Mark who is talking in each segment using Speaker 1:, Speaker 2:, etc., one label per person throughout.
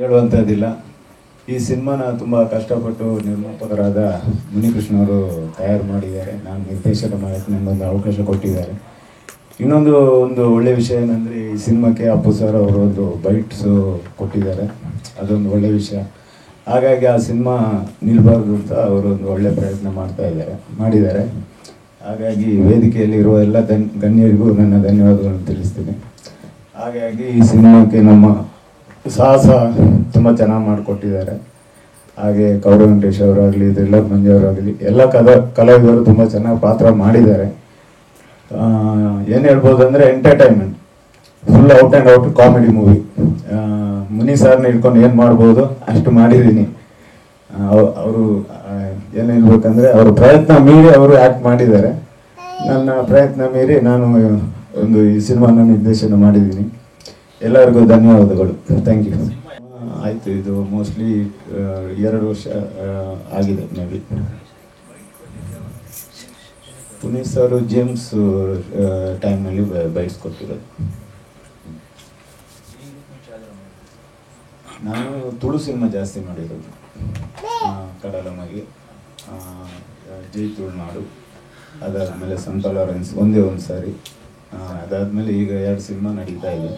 Speaker 1: ಹೇಳುವಂಥದ್ದಿಲ್ಲ. ಈ ಸಿನಿಮಾನ ತುಂಬ ಕಷ್ಟಪಟ್ಟು ನಿರ್ಮಾಪಕರಾದ ಮುನಿಕೃಷ್ಣ ಅವರು ತಯಾರು ಮಾಡಿದ್ದಾರೆ. ನಾನು ನಿರ್ದೇಶನ ಮಾಡೋಕ್ಕೆ ನನಗೊಂದು ಅವಕಾಶ ಕೊಟ್ಟಿದ್ದಾರೆ. ಇನ್ನೊಂದು ಒಳ್ಳೆಯ ವಿಷಯ ಏನಂದರೆ ಈ ಸಿನಿಮಾಕ್ಕೆ ಅಪ್ಪು ಸರ್ ಅವರು ಒಂದು ಬೈಟ್ಸು ಕೊಟ್ಟಿದ್ದಾರೆ. ಅದೊಂದು ಒಳ್ಳೆಯ ವಿಷಯ. ಹಾಗಾಗಿ ಆ ಸಿನಿಮಾ ನಿಲ್ಲಬಾರ್ದು ಅಂತ ಅವರು ಒಂದು ಒಳ್ಳೆಯ ಪ್ರಯತ್ನ ಮಾಡಿದ್ದಾರೆ. ಹಾಗಾಗಿ ವೇದಿಕೆಯಲ್ಲಿರುವ ಎಲ್ಲ ಗಣ್ಯರಿಗೂ ನನ್ನ ಧನ್ಯವಾದಗಳನ್ನು ತಿಳಿಸ್ತೀನಿ. ಹಾಗಾಗಿ ಈ ಸಿನಿಮಾಕ್ಕೆ ನಮ್ಮ ಸಾಹಸ ತುಂಬ ಚೆನ್ನಾಗಿ ಮಾಡಿಕೊಟ್ಟಿದ್ದಾರೆ. ಹಾಗೆ ಕೌರವ್ ವೆಂಕಟೇಶ್ ಅವರಾಗಲಿ, ತ್ರಿಲ್ಲರ್ ಮಂಜು ಅವರಾಗಲಿ, ಎಲ್ಲ ಕಲಾವಿದರು ತುಂಬ ಚೆನ್ನಾಗಿ ಪಾತ್ರ ಮಾಡಿದ್ದಾರೆ. ಏನು ಹೇಳ್ಬೋದು ಅಂದರೆ entertainment, full out and out comedy movie. Muni ಸರ್ನ ಹಿಡ್ಕೊಂಡು ಏನು ಮಾಡ್ಬೋದು ಅಷ್ಟು ಮಾಡಿದ್ದೀನಿ. ಅವರು ಏನು ಹೇಳ್ಬೇಕಂದ್ರೆ ಅವರು ಪ್ರಯತ್ನ ಮೀರಿ ಅವರು ಆ್ಯಕ್ಟ್ ಮಾಡಿದ್ದಾರೆ. ನನ್ನ ಪ್ರಯತ್ನ ಮೀರಿ ನಾನು ಒಂದು ಈ ಸಿನಿಮಾನ ನಿರ್ದೇಶನ ಮಾಡಿದ್ದೀನಿ. ಎಲ್ಲರಿಗೂ ಧನ್ಯವಾದಗಳು. Thank you. ಆಯಿತು, ಇದು ಮೋಸ್ಟ್ಲಿ 2 ವರ್ಷ ಆಗಿದೆ maybe. Puneeth sir James ಟೈಮ್ನಲ್ಲಿ ಬೈಟ್ಸ್ ಕೊಟ್ಟಿರೋದು. ನಾನು ತುಳು ಸಿನಿಮಾ ಜಾಸ್ತಿ ಮಾಡಿರೋದು. ಕಡಲಮಗೆ, ಜೈ ತುಳುನಾಡು, ಅದಾದಮೇಲೆ ಸಂತ ಲಾರೆನ್ಸ್ ಒಂದೇ ಒಂದು ಸಾರಿ. ಅದಾದಮೇಲೆ ಈಗ 2 ಸಿನಿಮಾ ನಡೀತಾ ಇದೆ.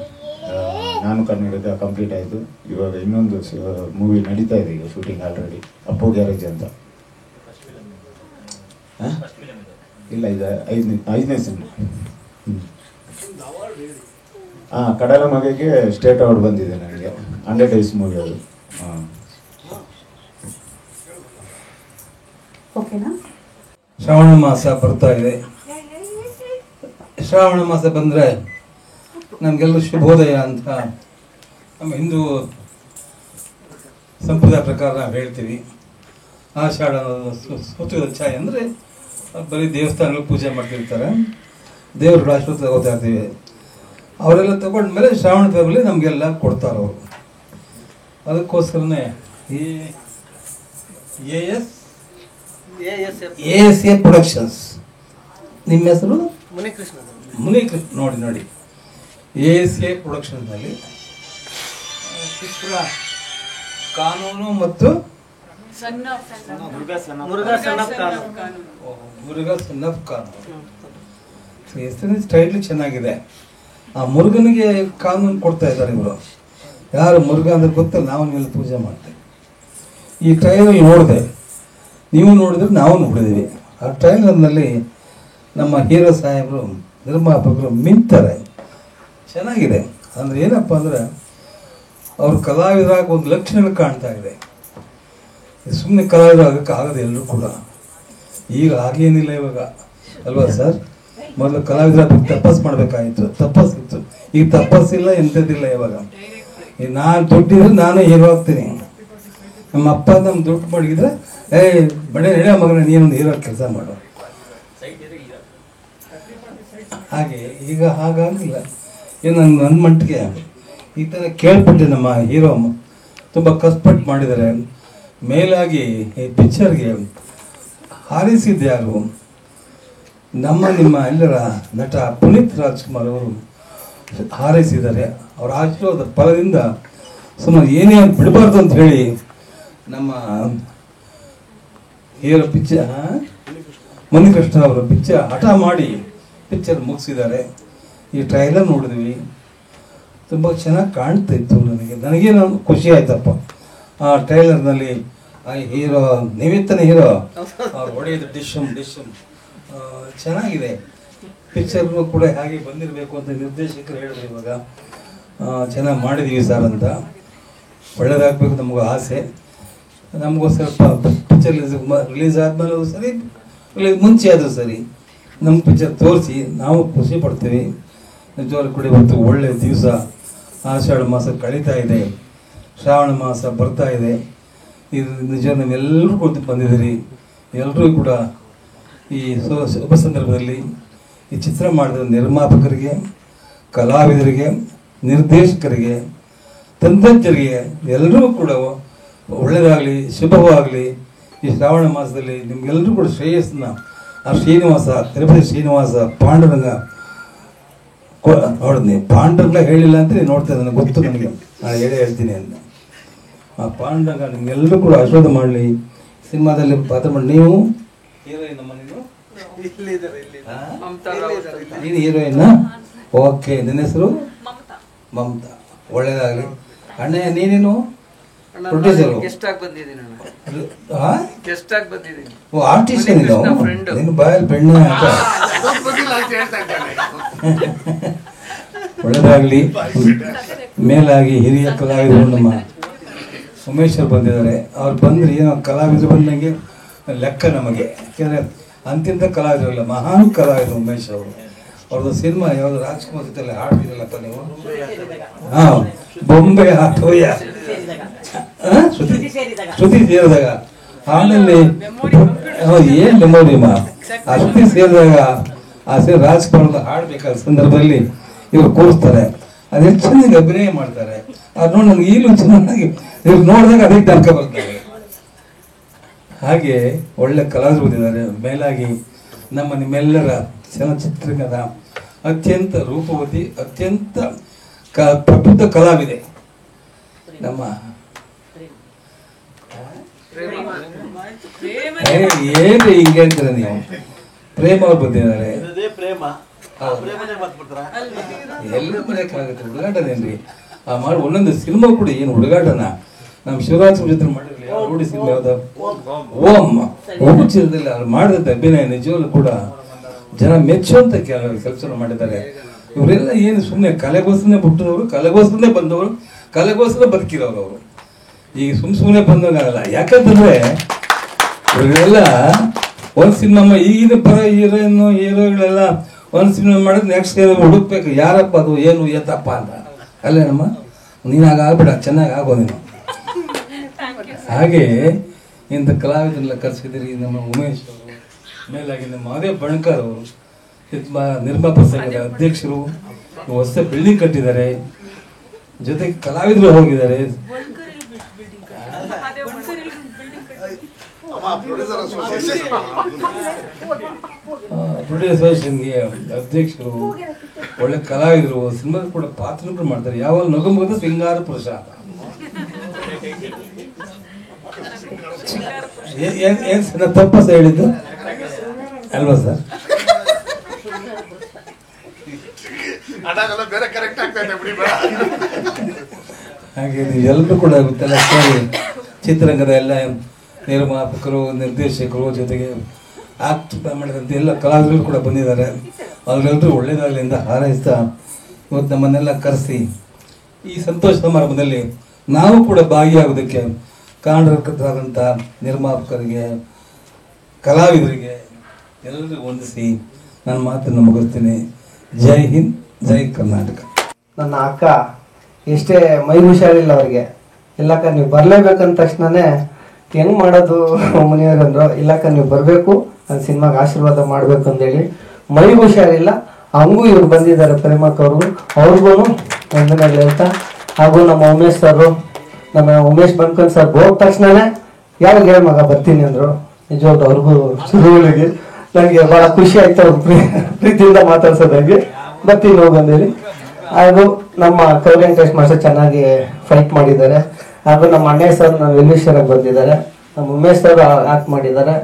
Speaker 1: ನಾನು ಕನ್ನಡದ ಕಂಪ್ಲೀಟ್ ಆಯಿತು. ಇವಾಗ ಇನ್ನೊಂದು ಮೂವಿ ನಡೀತಾ ಇದೆ ಈಗ, ಶೂಟಿಂಗ್ ಆಲ್ರೆಡಿ, ಅಪ್ಪು ಗ್ಯಾರೇಜ್ ಅಂತ. ಇಲ್ಲ, ಇದು ಐದನೇ ಸಿನಿಮಾ. ಕಡಲ ಮಗೆಗೆ ಸ್ಟೇಟ್ ಅವಾರ್ಡ್ ಬಂದಿದೆ ನನಗೆ. 100 ಡೇಸ್ ಮೂವಿ ಅದು.
Speaker 2: ಶ್ರಾವಣ ಮಾಸ ಬರ್ತಾ ಇದೆ. ಶ್ರಾವಣ ಮಾಸ ಬಂದರೆ ನಮಗೆಲ್ಲರೂ ಶುಭೋದಯ ಅಂತ ನಮ್ಮ ಹಿಂದೂ ಸಂಪ್ರದಾಯ ಪ್ರಕಾರ ನಾವು ಹೇಳ್ತೀವಿ. ಆಷಾಢ ಸುತ್ತುವ ಛಾಯೆ ಅಂದರೆ ಬರೀ ದೇವಸ್ಥಾನಗಳು ಪೂಜೆ ಮಾಡ್ತಿರ್ತಾರೆ, ದೇವರು ಆಶೀರ್ವಾದ ತಗೋತಾ ಇರ್ತೀವಿ. ಅವರೆಲ್ಲ ತಗೊಂಡ್ಮೇಲೆ ಶ್ರಾವಣ ತಿಂಗಳಲ್ಲಿ ನಮಗೆಲ್ಲ ಕೊಡ್ತಾರೆ ಅವರು. ಅದಕ್ಕೋಸ್ಕರನೇ ಈ ASA ಪ್ರೊಡಕ್ಷನ್ಸ್, ನಿಮ್ಮ ಹೆಸರು ಮುನಿಕೃಷ್ಣ. ನೋಡಿ ASA ಪ್ರೊಡಕ್ಷನ್ಸ್ನಲ್ಲಿ ಚಿತ್ರ, ಕಾನೂನು ಮತ್ತು ಮುರುಘಾ ಸನ್ ಆಫ್ ಕಾನೂನು. ಹೆಸರಿನ ಸ್ಟೈಲ್ ಚೆನ್ನಾಗಿದೆ. ಆ ಮುರುಗನಿಗೆ ಕಾನೂನು ಕೊಡ್ತಾ ಇದ್ದಾರೆ ಇವರು. ಯಾರು ಮುರುಘ ಅಂದ್ರೆ ಗೊತ್ತಲ್ಲ, ನಾವು ನೀವು ಪೂಜೆ ಮಾಡ್ತೇವೆ. ಈ ಟ್ರೈಲರ್ ನೋಡಿದೆ, ನೀವು ನೋಡಿದ್ರೆ ನಾವು ನೋಡಿದ್ದೀವಿ. ಆ ಟ್ರೈಲರ್ನಲ್ಲಿ ನಮ್ಮ ಹೀರೋ ಸಾಹೇಬರು, ನಿರ್ಮಾಪಕರು ಮಿಂತಾರೆ. ಚೆನ್ನಾಗಿದೆ. ಅಂದರೆ ಏನಪ್ಪ ಅಂದರೆ ಅವ್ರ ಕಲಾವಿದರಾಗ ಒಂದು ಲಕ್ಷಣಗಳು ಕಾಣ್ತಾ ಇದೆ. ಸುಮ್ಮನೆ ಕಲಾವಿದರಾಗಕ್ಕೆ ಆಗದೆ ಎಲ್ಲರೂ ಕೂಡ. ಈಗ ಹಾಗೇನಿಲ್ಲ ಇವಾಗ, ಅಲ್ವಾ ಸರ್? ಮೊದಲು ಕಲಾವಿದರಾಗ ತಪಸ್ ಮಾಡಬೇಕಾಗಿತ್ತು, ತಪಸ್ಸಿತ್ತು. ಈಗ ತಪಸ್ಸಿಲ್ಲ, ಎಂಥದ್ದಿಲ್ಲ ಇವಾಗ. ನಾನು ದುಡ್ಡಿದ್ರೆ ನಾನು ಹೀರೋ ಆಗ್ತೀನಿ. ನಮ್ಮ ಅಪ್ಪ ನಮ್ಮ ದುಡ್ಡು ಮಡಗಿದ್ರೆ ಬಡ ಹೇಳ ಮಗನ ನೀನೊಂದು ಹೀರೋ ಕೆಲಸ ಮಾಡು. ಹಾಗೆ ಈಗ ಹಾಗಾಗಿಲ್ಲ. ಏನು ನನ್ನ ಮಟ್ಟಿಗೆ ಈ ಥರ ಕೇಳ್ಪಟ್ಟೆ. ನಮ್ಮ ಹೀರೋ ತುಂಬ ಕಷ್ಟಪಟ್ಟು ಮಾಡಿದ್ದಾರೆ. ಮೇಲಾಗಿ ಈ ಪಿಕ್ಚರ್ಗೆ ಹಾರೈಸಿದ್ದು ಯಾರು? ನಿಮ್ಮ ಎಲ್ಲರ ನಟ ಪುನೀತ್ ರಾಜ್ಕುಮಾರ್ ಅವರು ಹಾರೈಸಿದ್ದಾರೆ. ಅವರ ಆಶೀರ್ವಾದ ಫಲದಿಂದ ಸುಮ್ಮನೆ ಏನೇ ಬಿಡಬಾರ್ದು ಅಂತ ಹೇಳಿ ನಮ್ಮ ಹೀರೋ ಪಿಕ್ಚರ್ ಮುನಿಕೃಷ್ಣ ಅವರು ಹಠ ಮಾಡಿ ಪಿಕ್ಚರ್ ಮುಗಿಸಿದ್ದಾರೆ. ಈ ಟ್ರೈಲರ್ ನೋಡಿದ್ವಿ, ತುಂಬ ಚೆನ್ನಾಗಿ ಕಾಣ್ತಾ ಇತ್ತು. ನನಗೇನು ಖುಷಿ ಆಯ್ತಪ್ಪ. ಆ ಟ್ರೈಲರ್ನಲ್ಲಿ ಆ ಹೀರೋ, ನಿಮಿತ್ತನ ಹೀರೋ ಅವ್ರು ಹೊಡೆಯೋದು ಡಿಶಮ್ ಚೆನ್ನಾಗಿದೆ. ಪಿಕ್ಚರ್ನು ಕೂಡ ಹಾಗೆ ಬಂದಿರಬೇಕು ಅಂತ ನಿರ್ದೇಶಕರು ಹೇಳಿದ್ರು. ಇವಾಗ ಚೆನ್ನಾಗಿ ಮಾಡಿದ್ದೀವಿ ಸರ್ ಅಂತ. ಒಳ್ಳೇದಾಗಬೇಕು ನಮಗೂ ಆಸೆ. ನಮಗೂ ಸ್ವಲ್ಪ ಪಿಕ್ಚರ್ ರಿಲೀಸ್ ಆದಮೇಲೆ ಸರಿ, ರಿಲೀಸ್ ಮುಂಚೆ ಆದರೂ ಸರಿ, ನಮ್ಮ ಪಿಕ್ಚರ್ ತೋರಿಸಿ ನಾವು ಖುಷಿ ಪಡ್ತೀವಿ. ನಿಜವಾಗ್ಲೂ ಕೂಡ ಇವತ್ತು ಒಳ್ಳೆಯ ದಿವಸ. ಆಷಾಢ ಮಾಸ ಕಳೀತಾ ಇದೆ, ಶ್ರಾವಣ ಮಾಸ ಬರ್ತಾ ಇದೆ. ಇದು ನಿಜ, ನೀವೆಲ್ಲರೂ ಕೂಡ ಬಂದಿದ್ದೀರಿ. ಎಲ್ಲರೂ ಕೂಡ ಈ ಶುಭ ಸಂದರ್ಭದಲ್ಲಿ ಈ ಚಿತ್ರ ಮಾಡಿದ ನಿರ್ಮಾಪಕರಿಗೆ, ಕಲಾವಿದರಿಗೆ, ನಿರ್ದೇಶಕರಿಗೆ, ತಂತ್ರಜ್ಞರಿಗೆ ಎಲ್ಲರೂ ಕೂಡ ಒಳ್ಳೆಯದಾಗಲಿ, ಶುಭವಾಗಲಿ. ಈ ಶ್ರಾವಣ ಮಾಸದಲ್ಲಿ ನಿಮ್ಗೆಲ್ಲರೂ ಕೂಡ ಶ್ರೇಯಸ್ಸನ್ನ ಆ ಶ್ರೀನಿವಾಸ, ತಿರುಪತಿ ಶ್ರೀನಿವಾಸ, ಪಾಂಡುರಂಗ ನೋಡಿದ್ನಿ. ಪಾಂಡುರಂಗ ಹೇಳಿಲ್ಲ ಅಂತ ನೋಡ್ತೇನೆ, ನನಗೆ ಗೊತ್ತು, ನನಗೆ ನಾನು ಹೇಳ್ತೀನಿ ಅಂತ. ಆ ಪಾಂಡಂಗ ನಿಮ್ಗೆಲ್ಲರೂ ಕೂಡ ಆಶೀರ್ವಾದ ಮಾಡಲಿ. ಸಿನಿಮಾದಲ್ಲಿ ಪಾತ್ರ ಮಾಡಿ. ನೀವು ಹೀರೋಯಿನ್ ಅಮ್ಮ, ನೀನು ಹೀರೋಯಿನ್. ಓಕೆ, ನಿನ್ನ ಹೆಸರು ಮಮತಾ. ಒಳ್ಳೇದಾಗಲಿ ಅಣ್ಣ. ನೀನೇನು ಪ್ರೊಡ್ಯೂಸರು? ಓ, ಆರ್ಟಿಸ್ಟ್. ನೀನು ಬಾಯಲ್ಲಿ ಬೆಣ್ಣೆ ಅಂತ. ಒಳ್ಳೇದಾಗಲಿ. ಮೇಲಾಗಿ ಹಿರಿಯ ಕಲಾವಿದರು ನಮ್ಮ ಉಮೇಶ್ ಅವ್ರು ಬಂದಿದ್ದಾರೆ. ಅವ್ರು ಬಂದ್ರೆ ಏನೋ ಕಲಾವಿದರು ಬಂದಂಗೆ ಲೆಕ್ಕ ನಮಗೆ. ಯಾಕೆಂದರೆ ಅಂತಿಂತ ಕಲಾವಿದರಲ್ಲ, ಮಹಾನ್ ಕಲಾವಿದರು ಉಮೇಶ್ ಅವರು. ಅವ್ರದ್ದು ಸಿನಿಮಾ ಯಾವುದು ರಾಜ್ಕುಮಾರ್ ಜೊತೆ ಹಾಡ್ತಿರಲ್ಲಪ್ಪ ನೀವು? ಹಾಂ, ಬೊಂಬೆ ಆಟೋಯ ಶ್ರುತಿ ಸೇರಿದಾಗ ಆಮೇಲೆ ಏನು ಮೆಮೊರಿಮ್ಮ. ಆ ಶ್ರುತಿ ಸೇರಿದಾಗ ಆ ರಾಜ್ಕುಮಾರ್ ಹಾಡ್ಬೇಕಾದ ಸಂದರ್ಭದಲ್ಲಿ ಇವ್ರು ಕೂರಿಸ್ತಾರೆ. ಅದೆಷ್ಟು ಚೆನ್ನಾಗಿ ಅಭಿನಯ ಮಾಡ್ತಾರೆ. ಅದು ನೋಡಿ ನಮ್ಗೆ ಈಗಲೂ ಚೆನ್ನಾಗಿ ಇವ್ರು ನೋಡಿದಾಗ ಅದಕ್ಕೆ ತನಕ ಬರ್ತಾರೆ. ಹಾಗೆ ಒಳ್ಳೆ ಕಲಾವಿದರು ಬಂದಿದ್ದಾರೆ. ಮೇಲಾಗಿ ನಿಮ್ಮೆಲ್ಲರ ಚಲನಚಿತ್ರರಂಗದ ಅತ್ಯಂತ ರೂಪವತಿ, ಅತ್ಯಂತ ಪ್ರಬುದ್ಧ ಕಲಾವಿದೆ ನಮ್ಮ ಏನ್ರಿ ಹಿಂಗೆ ಹೇಳ್ತೀರ ನೀವು? ಪ್ರೇಮ ಅವ್ರು ಬಂದಿದ್ದಾರೆ. ಎಲ್ಲ ಬರೋಕ್ಕಾಗುತ್ತೆ, ಹುಡುಗಾಟನೇನ್ರಿ ಆ ಮಾಡಿ ಒಂದೊಂದು ಸಿನಿಮಾ ಕೂಡ ಏನು ಹುಡುಗಾಟನ. ನಮ್ಮ ಶಿವರಾಜ್ ಜೊತೆ ಮಾಡಿರಲಿ ನೋಡಿ ಸಿನಿಮಾ ಯಾವ್ದು? ಓಂ ಚಿತ್ರದಲ್ಲಿ ಅವ್ರು ಮಾಡಿದ ಅಭಿನಯ ನಿಜವಾಗ್ಲೂ ಕೂಡ ಜನ ಮೆಚ್ಚುವಂತ ಕೆಲಸ ಮಾಡಿದ್ದಾರೆ. ಇವರೆಲ್ಲ ಏನು ಸುಮ್ಮನೆ ಕಲೆಗೋಸ್ಕರನೇ ಹುಟ್ಟಿದವರು, ಕಲೆಗೋಸ್ಕರನೇ ಬಂದವರು, ಕಲೆಗೋಸ್ಕರ ಬದುಕಿರೋರು ಅವರು. ಈಗ ಸುಮ್ಮನೆ ಬಂದವರಾಗಲ್ಲ. ಯಾಕಂತಂದ್ರೆ ಇವರೆಲ್ಲ ಒಂದು ಸಿನಿಮಾ ಈಗಿನ ಪರ ಹೀರೋಗಳೆಲ್ಲ ಒಂದು ಸಿನಿಮಾ ಮಾಡಿದ್ರೆ ನೆಕ್ಸ್ಟ್ ಹುಡುಕ್ಬೇಕು, ಯಾರಪ್ಪ ಅದು ಏನು ಎತ್ತಪ್ಪ ಅಂತ. ಅಲ್ಲೇ ನಮ್ಮ ನೀನಾಗ ಆಗ್ಬೇಡ, ಚೆನ್ನಾಗಿ ಆಗೋ ನೀನು. ಹಾಗೆ ಇಂಥ ಕಲಾವಿದರೆಲ್ಲ ಕರೆಸಿದಿರಿ. ನಮ್ಮ ಉಮೇಶ್ ಅವರು, ಮೇಲಾಗಿ ನಮ್ಮ ಮಹದೇವ್ ಬಣಕರ್ ಅವರು, ನಿರ್ಮಾಪಕ ಸಂಘದ ಅಧ್ಯಕ್ಷರು, ಹೊಸ ಬಿಲ್ಡಿಂಗ್ ಕಟ್ಟಿದ್ದಾರೆ. ಜೊತೆಗೆ ಕಲಾವಿದರು ಹೋಗಿದ್ದಾರೆ. ಪ್ರೊಡ್ಯೂಸರ್ ಅಸೋಸಿಯೇಷನ್ಗೆ ಅಧ್ಯಕ್ಷರು, ಒಳ್ಳೆ ಕಲಾವಿದರು, ಸಿನಿಮಾದ ಕೂಡ ಪಾತ್ರ ಮಾಡ್ತಾರೆ. ಯಾವಾಗ ನಗುಮುಗದ ಸಿಂಗಾರ ಪುರುಷ ಅಂತ. ಏನ್ ತಪ್ಪ ಹೇಳಿದ್ದು ಅಲ್ವಾ ಸರ್? ಹಾಗೆ ನೀವೆಲ್ಲರೂ ಕೂಡ ಗೊತ್ತಲ್ಲ, ಚಿತ್ರರಂಗದ ಎಲ್ಲ ನಿರ್ಮಾಪಕರು, ನಿರ್ದೇಶಕರು, ಜೊತೆಗೆ ಆಕ್ಟ್ ಮಾಡಿದಂಥ ಎಲ್ಲ ಕಲಾವಿದರು ಕೂಡ ಬಂದಿದ್ದಾರೆ. ಅವರೆಲ್ಲರೂ ಒಳ್ಳೆಯದಾಗಲಿಂದ ಹಾರೈಸ್ತಾ ಇವತ್ತು ನಮ್ಮನ್ನೆಲ್ಲ ಕರೆಸಿ ಈ ಸಂತೋಷ ಸಮಾರಂಭದಲ್ಲಿ ನಾವು ಕೂಡ ಭಾಗಿಯಾಗೋದಕ್ಕೆ ಕಾರಣಕರ್ತರಾದಂಥ ನಿರ್ಮಾಪಕರಿಗೆ, ಕಲಾವಿದರಿಗೆ ಎಲ್ಲರಿಗೂ ವಂದಿಸಿ ನನ್ನ ಮಾತನ್ನು ಮುಗಿಸ್ತೀನಿ. ಜೈ ಹಿಂದ್, ಜೈ ಕರ್ನಾಟಕ.
Speaker 3: ನನ್ನ ಅಕ್ಕ ಎಷ್ಟೇ ಮೈ ಹುಷಾರಿಲ್ಲ ಅವ್ರಿಗೆ, ಇಲ್ಲಕ್ಕ ನೀವು ಬರಲೇಬೇಕಂದ ತಕ್ಷಣನೇ ಹೆಂಗ್ ಮಾಡೋದು ಮನೆಯವ್ರಂದ್ರು, ಇಲ್ಲಕ್ಕ ನೀವು ಬರಬೇಕು, ನನ್ನ ಸಿನಿಮಾಗೆ ಆಶೀರ್ವಾದ ಮಾಡ್ಬೇಕು ಅಂತೇಳಿ. ಮೈ ಹುಷಾರಿಲ್ಲ, ಹಂಗೂ ಇವ್ರು ಬಂದಿದ್ದಾರೆ ಪ್ರೇಮಕ್ ಅವರು, ಅವ್ರಿಗೂ ವಂದನೆಗಳು ಹೇಳ್ತಾ. ಹಾಗೂ ನಮ್ಮ ಉಮೇಶ್ ಸರ್, ನಮ್ಮ ಉಮೇಶ್ ಬನ್ಕನ್ ಸರ್ ಹೋದ ತಕ್ಷಣನೇ ಯಾವಾಗ ಹೇಳಿ ಮಗ ಬರ್ತೀನಿ ಅಂದ್ರು. ನಿಜವಾಗ್ಲೂ ಅವ್ರಿಗೂ ಶುರುಗಳಿಗೆ ನನಗೆ ಬಹಳ ಖುಷಿ ಆಯ್ತು, ಅವ್ರು ಪ್ರೀತಿಯಿಂದ ಮಾತಾಡ್ಸೋದಾಗಿ ಬರ್ತೀನಿ ಹೋಗಂದೇಳಿ. ಹಾಗೂ ನಮ್ಮ ಕೌಲೆಂಕೇಶ್ ಮಾಸ್ಟರ್ ಚೆನ್ನಾಗಿ ಫೈಟ್ ಮಾಡಿದ್ದಾರೆ. ಹಾಗೂ ನಮ್ಮ ಅಣ್ಣಯ್ಯ ಸರ್ ನಮ್ಮ ವೆಲ್ವಿಷರಾಗಿ ಬಂದಿದ್ದಾರೆ. ನಮ್ಮ ಉಮೇಶ್ ಸರ್ ಆಕ್ಟ್ ಮಾಡಿದ್ದಾರೆ.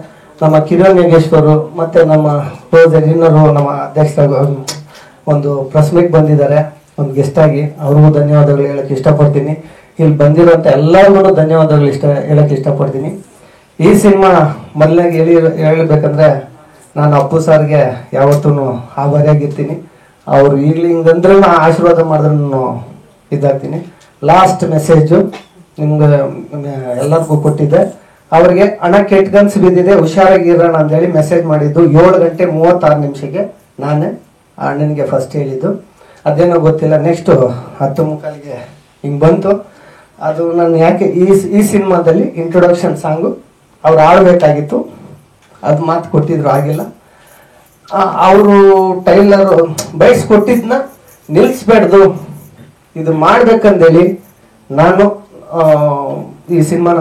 Speaker 3: ನಮ್ಮ ಕಿರಣ್ ಯೋಗೇಶ್ವರು ಮತ್ತು ನಮ್ಮ ರೋಜರ್ ಇನ್ನರು ನಮ್ಮ ಅಧ್ಯಕ್ಷರಾಗ ಒಂದು ಪ್ರೆಸ್ ಮೀಟ್ ಬಂದಿದ್ದಾರೆ ಒಂದು ಗೆಸ್ಟ್ ಆಗಿ. ಅವ್ರಿಗೂ ಧನ್ಯವಾದಗಳು ಹೇಳಕ್ಕೆ ಇಷ್ಟಪಡ್ತೀನಿ. ಇಲ್ಲಿ ಬಂದಿರೋಂಥ ಎಲ್ಲರಿಗೂ ಧನ್ಯವಾದಗಳು ಹೇಳಕ್ಕೆ ಇಷ್ಟಪಡ್ತೀನಿ. ಈ ಸಿನಿಮಾ ಮೊದಲಾಗಿ ಹೇಳಬೇಕಂದ್ರೆ ನಾನು ಅಪ್ಪು ಸರ್ಗೆ ಯಾವತ್ತೂ ಆಭಾರಿಯಾಗಿರ್ತೀನಿ. ಅವರು ಈಗಲೂ ಹಿಂಗಂದ್ರೆ ಆಶೀರ್ವಾದ ಮಾಡಿದ್ರೂ ಇದಾಗ್ತೀನಿ. ಲಾಸ್ಟ್ ಮೆಸೇಜು ನಿಮ್ಗೆ ಎಲ್ಲರಿಗೂ ಕೊಟ್ಟಿದ್ದೆ. ಅವ್ರಿಗೆ ಹಣ ಕೆಟ್ಗನ್ಸ್ ಬಿದ್ದಿದೆ, ಹುಷಾರಾಗಿರೋಣ ಅಂತೇಳಿ ಮೆಸೇಜ್ ಮಾಡಿದ್ದು 7:36 ನಾನೇ ಅಣ್ಣನಿಗೆ ಫಸ್ಟ್ ಹೇಳಿದ್ದು. ಅದೇನೋ ಗೊತ್ತಿಲ್ಲ, ನೆಕ್ಸ್ಟು 10:45 ಹಿಂಗೆ ಬಂತು. ಅದು ನಾನು ಯಾಕೆ ಈ ಸಿನಿಮಾದಲ್ಲಿ ಇಂಟ್ರೊಡಕ್ಷನ್ ಸಾಂಗು ಅವ್ರು ಆಡಬೇಕಾಗಿತ್ತು, ಅದು ಮಾತು ಕೊಟ್ಟಿದ್ರು, ಆಗಿಲ್ಲ. ಅವರು ಟೈಲರು ಬಯಸ್ಕೊಟ್ಟಿದ್ನ ನಿಲ್ಲಿಸ್ಬೇಡ್ದು, ಇದು ಮಾಡ್ಬೇಕಂದೇಳಿ ನಾನು ಈ ಸಿನಿಮಾನ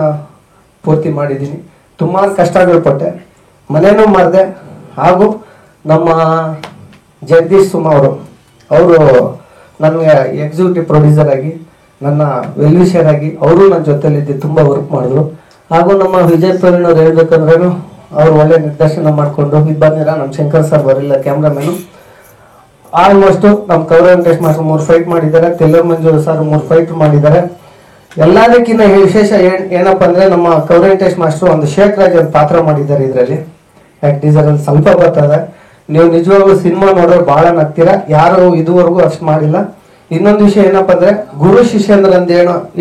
Speaker 3: ಪೂರ್ತಿ ಮಾಡಿದ್ದೀನಿ. ತುಂಬ ಕಷ್ಟಗಳು ಪಟ್ಟೆ, ಮನೇನೂ ಮಾಡಿದೆ. ಹಾಗೂ ನಮ್ಮ ಜಗದೀಶ್ ಸುಮಾ ಅವರು ನನಗೆ ಎಕ್ಸಿಕ್ಯೂಟಿವ್ ಪ್ರೊಡ್ಯೂಸರ್ ಆಗಿ ನನ್ನ ವೆಲ್ ವಿಷರ್ ಆಗಿ ಅವರು ನನ್ನ ಜೊತೆಲಿದ್ದು ತುಂಬ ವರ್ಕ್ ಮಾಡಿದ್ರು. ಹಾಗೂ ನಮ್ಮ ವಿಜಯ್ ಪ್ರವೀಣ್ ಅವ್ರು ಹೇಳ್ಬೇಕಂದ್ರೇನು ಅವ್ರು ಒಳ್ಳೆ ನಿರ್ದೇಶನ ಮಾಡಿಕೊಂಡು ಇದು ಬಂದಿರ ನಮ್ಮ ಶಂಕರ್ ಸರ್ ಬರಲಿಲ್ಲ ಕ್ಯಾಮ್ರಾಮೇನು. ಆಲ್ಮೋಸ್ಟು ನಮ್ಮ ಕೌರ ವೆಂಕಟೇಶ್ ಮಾಸ್ಟರ್ 3 ಫೈಟ್ ಮಾಡಿದ್ದಾರೆ, ತೆಲ್ಲರ್ ಮಂಜು ಸರ್ 3 ಫೈಟ್ ಮಾಡಿದ್ದಾರೆ. ಎಲ್ಲದಕ್ಕಿಂತ ವಿಶೇಷ ಏನಪ್ಪ ಅಂದರೆ ನಮ್ಮ ಕೌರ ವೆಂಕಟೇಶ್ ಮಾಸ್ಟರ್ ಒಂದು ಶೇಖ್ ರಾಜ್ ಒಂದು ಪಾತ್ರ ಮಾಡಿದ್ದಾರೆ ಇದರಲ್ಲಿ. ಟೀಸರಲ್ಲಿ ಸ್ವಲ್ಪ ಬರ್ತದೆ, ನೀವು ನಿಜವಾಗ್ಲೂ ಸಿನಿಮಾ ನೋಡೋರು ಭಾಳ ನಗ್ತೀರಾ, ಯಾರು ಇದುವರೆಗೂ ಅಷ್ಟು ಮಾಡಿಲ್ಲ. ಇನ್ನೊಂದು ವಿಷಯ ಏನಪ್ಪ ಅಂದ್ರೆ ಗುರು ಶಿಷ್ಯಂದ್ರ ಅಂತ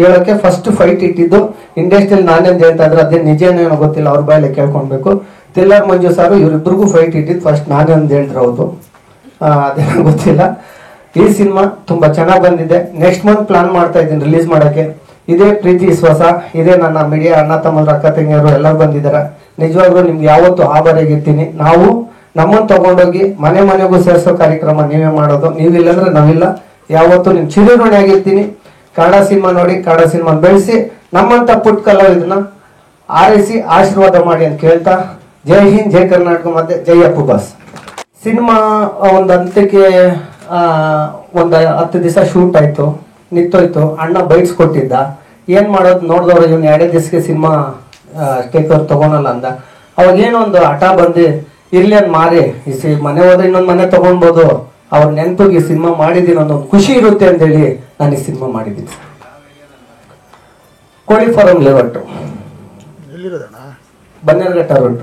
Speaker 3: ಹೇಳೋಕೆ ಫಸ್ಟ್ ಫೈಟ್ ಇಟ್ಟಿದ್ದು ಇಂಡಸ್ಟ್ರಿಯಲ್ಲಿ ನಾನೇಂತ ಹೇಳ್ತಾ ಇದ್ರೆ ಅದೇ ನಿಜನೇನೋ ಗೊತ್ತಿಲ್ಲ, ಅವ್ರ ಬಾಯಲ್ಲಿ ಕೇಳ್ಕೊಳ್ಬೇಕು. ತಿಲ್ಲರ್ ಮಂಜು ಸಾರು ಇವರಿಬ್ಬರಿಗೂ ಫೈಟ್ ಇಟ್ಟಿದ್ದು ಫಸ್ಟ್ ನಾನೇ ಅಂತ ಹೇಳಿದ್ರು ಹೌದು, ಅದೇನೋ ಗೊತ್ತಿಲ್ಲ. ಈ ಸಿನಿಮಾ ತುಂಬಾ ಚೆನ್ನಾಗಿ ಬಂದಿದೆ. ನೆಕ್ಸ್ಟ್ ಮಂತ್ ಪ್ಲಾನ್ ಮಾಡ್ತಾ ಇದ್ದೀನಿ ರಿಲೀಸ್ ಮಾಡೋಕ್ಕೆ. ಇದೇ ಪ್ರೀತಿ ವಿಶ್ವಾಸ, ಇದೇ ನನ್ನ ಮೀಡಿಯಾ ಅಣ್ಣ ತಮ್ಮರು ಅಕ್ಕ ತಂಗಿಯರು ಎಲ್ಲರೂ ಬಂದಿದ್ದಾರೆ. ನಿಜವಾಗ್ಲೂ ನಿಮ್ಗೆ ಯಾವತ್ತು ಆಭಾರಿಯಾಗಿರ್ತೀನಿ. ನಾವು ನಮ್ಮನ್ನು ತಗೊಂಡೋಗಿ ಮನೆ ಮನೆಗೂ ಸೇರಿಸೋ ಕಾರ್ಯಕ್ರಮ ನೀವೇ ಮಾಡೋದು, ನೀವಿಲ್ಲಂದ್ರೆ ನಾವಿಲ್ಲ. ಯಾವತ್ತು ನಿಮ್ ಚಿರಋಣಿ ಆಗಿರ್ತೀನಿ. ಕನ್ನಡ ಸಿನಿಮಾ ನೋಡಿ, ಕನ್ನಡ ಸಿನಿಮಾ ಬೆಳೆಸಿ ನಮ್ಮಂತ ಪುಟ್ಟ ಕಲಾವಿದನ್ನ ಆರೈಸಿ ಆಶೀರ್ವಾದ ಮಾಡಿ ಅಂತ ಕೇಳ್ತಾ, ಜೈ ಹಿಂದ್, ಜೈ ಕರ್ನಾಟಕ, ಮತ್ತೆ ಜೈ ಅಪ್ಪು ಬಾಸ್. ಸಿನಿಮಾ ಒಂದು ಹಂತಕ್ಕೆ ಒಂದು 10 ದಿವಸ ಶೂಟ್ ಆಯ್ತು, ನಿಂತೋಯ್ತು. ಅಣ್ಣ ಬೈಟ್ಸ್ ಕೊಟ್ಟಿದ್ದ, ಏನ್ ಮಾಡೋದು ನೋಡಿದವ್ರು ಇವ್ನು 2 ದಿವಸಕ್ಕೆ ಸಿನಿಮಾ ಟೇಕ್ ಓವರ್ ತಗೊಳಲ್ಲ ಅಂದ. ಅವಾಗ ಏನೋ ಒಂದು ಹಠ ಬಂದು ಇರ್ಲಿ ಅಂತ ಮಾರಿ ಮನೆ ಹೋದ್ರೆ ಇನ್ನೊಂದು ಮನೆ ತಗೊಳ್ಬೋದು, ಅವ್ರ ನೆನಪಿಗೆ ಸಿನಿಮಾ ಮಾಡಿದ್ದೀನಿ ಅನ್ನೋ ಖುಷಿ ಇರುತ್ತೆ ಅಂತೇಳಿ ನಾನು ಈ ಸಿನಿಮಾ ಮಾಡಿದ್ದೀನಿ. ಕೋಳಿ farm layout, Bannerghatta road,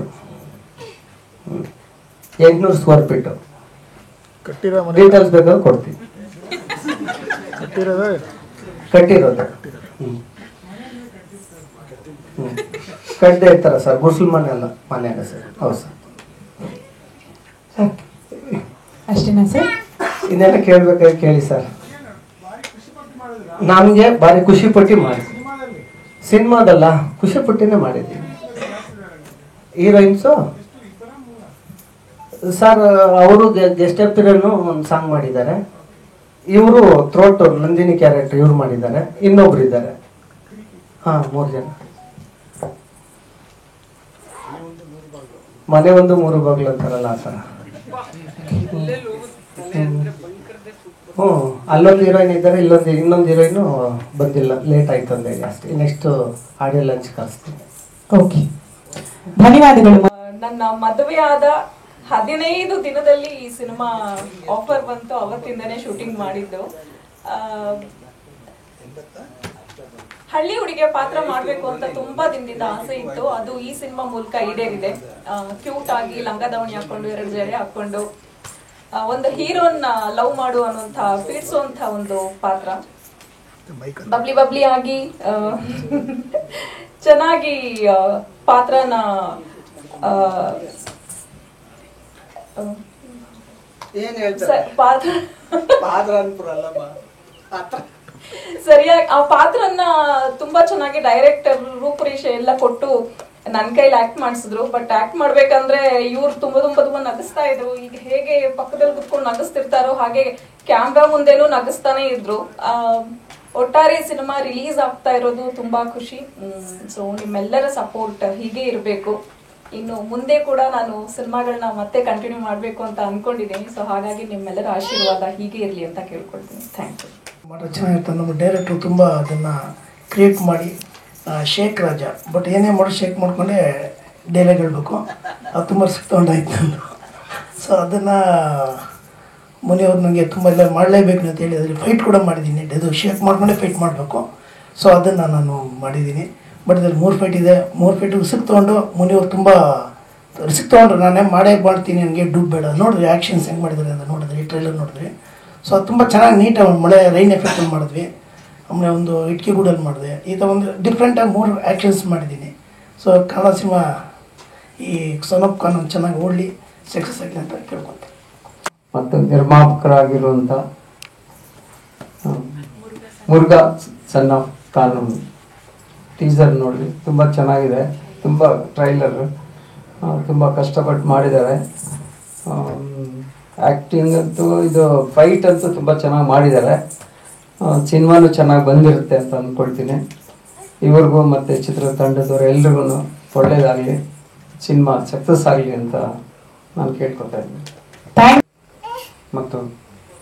Speaker 3: 800 square feet. Details ಬೇಕಾದ್ರೆ ಕೊಡ್ತೀನಿ. ಕಟ್ಟಿರೋದು ಕಟ್ಟದೆ ಇರ್ತಾರ ಸರ್, ಗುಡ್ಸಲ್ ಮನೆ ಅಲ್ಲ, ಮನೆಯಾಗ ಸರ್. ಹೌದು ಸರ್.
Speaker 4: ಅಷ್ಟೇನಾ ಸರ್?
Speaker 3: ಇನ್ನೆಲ್ಲ ಕೇಳ್ಬೇಕಾದ್ರೆ ಕೇಳಿ ಸರ್. ನಮ್ಗೆ ಭಾರಿ ಖುಷಿ ಪಟ್ಟಿ ಮಾಡಿ ಸಿನಿಮಾದಲ್ಲ, ಖುಷಿ ಪಟ್ಟಿನೇ ಮಾಡಿದ್ದೀವಿ. ಹೀರೋಯಿನ್ಸು ಸರ್ ಅವರು ಗೆಸ್ಟ್ ಅಪಿಯರನ್ನು ಒಂದು ಸಾಂಗ್ ಮಾಡಿದ್ದಾರೆ. ಇವರು ಥ್ರೋಟ್ ನಂದಿನಿ ಕ್ಯಾರೆಕ್ಟರ್ ಇವ್ರು ಮಾಡಿದ್ದಾರೆ. ಇನ್ನೊಬ್ರು ಇದ್ದಾರೆ, 3 ಜನ. ಮನೆ ಒಂದು 3 ಬಾಗ್ಲು ಅಂತಾರಲ್ಲ ಆ ಥರ. ಅಲ್ಲೊಂದು ಹೀರೋಯಿನ್ ಇದ್ದಾರೆ, ಇನ್ನೊಂದು ಹೀರೋಯಿನು ಬಂದಿಲ್ಲ, ಲೇಟ್ ಆಯ್ತು ಅಂದೆ ಜಾಸ್ತಿ. ನೆಕ್ಸ್ಟ್ ಆಡಿಯೋ ಲಂಚ್ ಕಳಿಸ್ತೀನಿ.
Speaker 4: ಓಕೆ, ಧನ್ಯವಾದಗಳು.
Speaker 5: ನನ್ನ ಮದುವೆ ಆದ 15 ದಿನದಲ್ಲಿ ಈ ಸಿನಿಮಾ ಆಫರ್ ಬಂತು, ಅವತ್ತಿಂದನೇ ಶೂಟಿಂಗ್ ಮಾಡಿದ್ದು. ಹಳ್ಳಿ ಹುಡುಗಿಯ ಪಾತ್ರ ಮಾಡಬೇಕು ಅಂತ ತುಂಬಾ ದಿನದಿಂದ ಆಸೆ ಇತ್ತು. ಅದು ಈ ಸಿನಿಮಾ ಮೂಲಕ ಈಡೇರಿದೆ. ಕ್ಯೂಟ್ ಆಗಿ ಲಂಗ ದಾವಣಿ ಹಾಕೊಂಡು 2 ಜಡೆ ಹಾಕೊಂಡು ಒಂದು ಹೀರೋನ ಲವ್ ಮಾಡು ಅನ್ನುವಂತ ಪೀಡಿಸುವಂತ ಒಂದು ಪಾತ್ರ. ಬಬ್ಲಿ ಆಗಿ ಚೆನ್ನಾಗಿ ಪಾತ್ರನ ಸರಿಯಾಗಿ ಆ ಪಾತ್ರನ ತುಂಬಾ ಚೆನ್ನಾಗಿ ಡೈರೆಕ್ಟರ್ ರೂಪರೇಷೆ ಎಲ್ಲ ಕೊಟ್ಟು ನನ್ನ ಕೈಲಿ ಆಕ್ಟ್ ಮಾಡಿಸಿದ್ರು. ಬಟ್ ಆಕ್ಟ್ ಮಾಡ್ಬೇಕಂದ್ರೆ ಇವ್ರು ತುಂಬಾ ನಗಿಸ್ತಾ ಇದ್ರು. ಈಗ ಹೇಗೆ ಪಕ್ಕದಲ್ಲಿ ಕುತ್ಕೊಂಡು ನಗಿಸ್ತಿರ್ತಾರೋ ಹಾಗೆ ಕ್ಯಾಮ್ರಾ ಮುಂದೆನೂ ನಗಿಸ್ತಾನೆ ಇದ್ರು. ಒಟ್ಟಾರೆ ಸಿನಿಮಾ ರಿಲೀಸ್ ಆಗ್ತಾ ಇರೋದು ತುಂಬಾ ಖುಷಿ. ಸೊ ನಿಮ್ಮೆಲ್ಲರ ಸಪೋರ್ಟ್ ಹೀಗೆ ಇರಬೇಕು. ಇನ್ನು ಮುಂದೆ ಕೂಡ ನಾನು ಸಿನಿಮಾಗಳನ್ನ ಮತ್ತೆ ಕಂಟಿನ್ಯೂ ಮಾಡಬೇಕು ಅಂತ ಅನ್ಕೊಂಡಿದ್ದೀನಿ. ಸೊ ಹಾಗಾಗಿ ನಿಮ್ಮೆಲ್ಲರ ಆಶೀರ್ವಾದ ಹೀಗೆ ಇರಲಿ ಅಂತ ಕೇಳ್ಕೊಳ್ತೀನಿ. Thank you.
Speaker 6: ಚೆನ್ನಾಗಿರ್ತದೆ. ನಮ್ಮ ಡೈರೆಕ್ಟ್ರು ತುಂಬ ಅದನ್ನು ಕ್ರಿಯೇಟ್ ಮಾಡಿ ಶೇಕ್ ರಾಜ, ಬಟ್ ಏನೇ ಮಾಡಿ ಶೇಕ್ ಮಾಡ್ಕೊಂಡೆ ಡೈಲಾಗ್ ಹೇಳಬೇಕು, ಅದು ತುಂಬ ಸಿಕ್ತೊಂಡಾಯ್ತು ನಂದು. ಸೊ ಅದನ್ನು ಮುನಿಯವ್ರು ನನಗೆ ತುಂಬ ಎಲ್ಲ ಮಾಡಲೇಬೇಕು ಅಂತ ಹೇಳಿದ್ರೆ ಫೈಟ್ ಕೂಡ ಮಾಡಿದ್ದೀನಿ. ಅದು ಶೇಕ್ ಮಾಡ್ಕೊಂಡೆ ಫೈಟ್ ಮಾಡಬೇಕು. ಸೊ ಅದನ್ನು ನಾನು ಮಾಡಿದ್ದೀನಿ. ಬಟ್ ಇದ್ರಲ್ಲಿ 3 ಫೈಟ್ ಇದೆ. 3 ಫೈಟ್ ರಿಸಿಕ್ ತೊಗೊಂಡು ಮುನಿಯವ್ರು ತುಂಬ ರಿಸಿಕ್ ತೊಗೊಂಡ್ರು. ನಾನೇ ಮಾಡ್ತೀನಿ, ನನಗೆ ಡೂಬ್ ಬೇಡ. ನೋಡಿದ್ರಿ ಆ್ಯಕ್ಷನ್ಸ್ ಹೆಂಗೆ ಮಾಡಿದ್ದಾರೆ ಅಂತ ನೋಡಿದ್ರಿ, ಟ್ರೈಲರ್ ನೋಡಿದ್ರಿ. ಸೊ ಅದು ತುಂಬ ಚೆನ್ನಾಗಿ ನೀಟಾಗಿ ಮಳೆ ರೈನ್ ಎಫೆಕ್ಟಲ್ಲಿ ಮಾಡಿದ್ವಿ. ಆಮೇಲೆ ಒಂದು ಇಟ್ಕೆ ಗೂಡಲ್ಲಿ ಮಾಡಿದೆ. ಈ ಥರ ಒಂದು ಡಿಫ್ರೆಂಟಾಗಿ 3 ಆ್ಯಕ್ಷನ್ಸ್ ಮಾಡಿದ್ದೀನಿ. ಸೊ ಕನ್ನಡ ಸಿನಿಮಾ ಈ ಸೊನಪ್ ಖಾನ್ ಚೆನ್ನಾಗಿ ಓಡಲಿ, ಸಕ್ಸಸ್ ಆಗಲಿ ಅಂತ ಕೇಳ್ಕೊತೀನಿ.
Speaker 3: ಮತ್ತು ನಿರ್ಮಾಪಕರಾಗಿರುವಂಥ ಮುರುಘಾ ಸನ್ ಆಫ್ ಕಾನೂನು ಟೀಸರ್ ನೋಡಿ ತುಂಬ ಚೆನ್ನಾಗಿದೆ. ತುಂಬ ಟ್ರೈಲರ್ ತುಂಬ ಕಷ್ಟಪಟ್ಟು ಮಾಡಿದ್ದಾರೆ. ಆ್ಯಕ್ಟಿಂಗ್ ಅಂತೂ ಇದು ಫೈಟ್ ಅಂತೂ ತುಂಬ ಚೆನ್ನಾಗಿ ಮಾಡಿದ್ದಾರೆ. ಸಿನಿಮಾನು ಚೆನ್ನಾಗಿ ಬಂದಿರುತ್ತೆ ಅಂತ ಅಂದ್ಕೊಳ್ತೀನಿ. ಇವ್ರಿಗೂ ಮತ್ತು ಚಿತ್ರತಂಡದವರು ಎಲ್ರಿಗೂ ಒಳ್ಳೆಯದಾಗಲಿ, ಸಿನಿಮಾ ಸಕ್ಸಸ್ ಆಗಲಿ ಅಂತ ನಾನು ಕೇಳ್ಕೊತಾ ಇದ್ದೀನಿ. ಮತ್ತು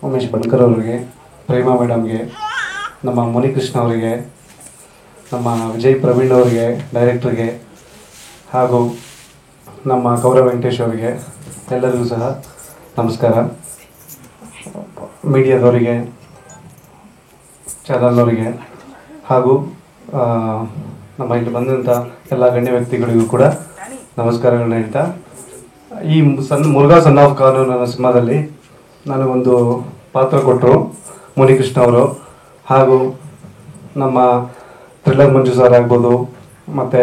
Speaker 3: ಉಮೇಶ್ ಬಣ್ಕರ್ ಅವ್ರಿಗೆ, ಪ್ರೇಮಾ ಮೇಡಮ್ಗೆ,
Speaker 7: ನಮ್ಮ ಮುನಿಕೃಷ್ಣ ಅವರಿಗೆ, ನಮ್ಮ ವಿಜಯ್ ಪ್ರವೀಣ್ ಅವರಿಗೆ ಡೈರೆಕ್ಟ್ರಿಗೆ, ಹಾಗೂ ನಮ್ಮ ಗೌರವ್ ವೆಂಕಟೇಶ್ ಅವರಿಗೆ ಎಲ್ಲರಿಗೂ ಸಹ ನಮಸ್ಕಾರ. ಮೀಡಿಯಾದವರಿಗೆ, ಚಾನಲ್ನವರಿಗೆ ಹಾಗೂ ನಮ್ಮ ಇಲ್ಲಿ ಬಂದಂಥ ಎಲ್ಲ ಗಣ್ಯ ವ್ಯಕ್ತಿಗಳಿಗೂ ಕೂಡ ನಮಸ್ಕಾರಗಳನ್ನ ಹೇಳ್ತಾ, ಈ ಮುರುಘಾ ಸನ್ ಆಫ್ ಕಾನೂನು ಅನ್ನೋ ಸಿನಿಮಾದಲ್ಲಿ ನನಗೊಂದು ಪಾತ್ರ ಕೊಟ್ಟರು ಮುನಿಕೃಷ್ಣ ಅವರು, ಹಾಗೂ ನಮ್ಮ ಥ್ರಿಲ್ಲರ್ ಮಂಜು ಸರ್ ಆಗ್ಬೋದು, ಮತ್ತು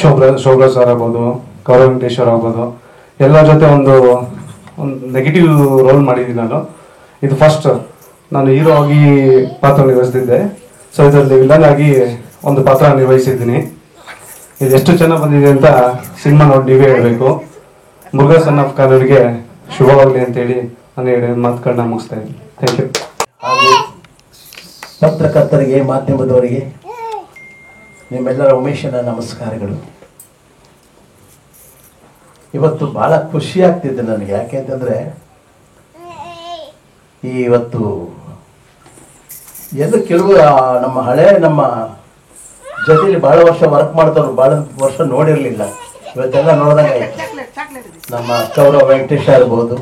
Speaker 7: ಶೋಭ್ರಾ ಸರ್ ಆಗ್ಬೋದು, ಗೌರವ್ ವೆಂಕಟೇಶ್ವರ್ ಆಗ್ಬೋದು, ಎಲ್ಲರ ಜೊತೆ ಒಂದು ನೆಗೆಟಿವ್ ರೋಲ್ ಮಾಡಿದ್ದೀನಿ ನಾನು. ಇದು ಫಸ್ಟ್ ನಾನು ಹೀರೋ ಆಗಿ ಪಾತ್ರ ನಿರ್ವಹಿಸ್ತಿದ್ದೆ. ಸೊ ಇದರಲ್ಲಿ ವಿಲನ್ ಆಗಿ ಒಂದು ಪಾತ್ರ ನಿರ್ವಹಿಸಿದ್ದೀನಿ. ಇದು ಎಷ್ಟು ಚೆನ್ನಾಗಿ ಬಂದಿದೆ ಅಂತ ಸಿನಿಮಾ ನೋಡಿ ನೀವೇ ಹೇಳಬೇಕು. ಮುರುಘಾ ಸನ್ ಆಫ್ ಕಾನೂನಿಗೆ ಶುಭವಾಗಲಿ ಅಂತೇಳಿ ನಾನು ಹೇಳಿ ಮಾತುಗಳನ್ನ ಮುಗಿಸ್ತಾ ಇದ್ದೀನಿ. Thank you.
Speaker 8: ಹಾಗೂ ಪತ್ರಕರ್ತರಿಗೆ, ಮಾಧ್ಯಮದವರಿಗೆ ನಿಮ್ಮೆಲ್ಲರ ಉಮೇಶನ ನಮಸ್ಕಾರಗಳು. ಇವತ್ತು ಭಾಳ ಖುಷಿ ಆಗ್ತಿದೆ ನನಗೆ. ಯಾಕೆಂತಂದರೆ ಇವತ್ತು ಎಲ್ಲ ಕೆಲವು ನಮ್ಮ ಜೊತೆಲಿ ಭಾಳ ವರ್ಷ ವರ್ಕ್ ಮಾಡಿದವರು ಭಾಳ ವರ್ಷ ನೋಡಿರಲಿಲ್ಲ. ಇವತ್ತೆಲ್ಲ ನೋಡಿದಂಗೆ ಆಯಿತು. ನಮ್ಮ ಗೌರವ್ ವೆಂಕಟೇಶ ಇರ್ಬೋದು,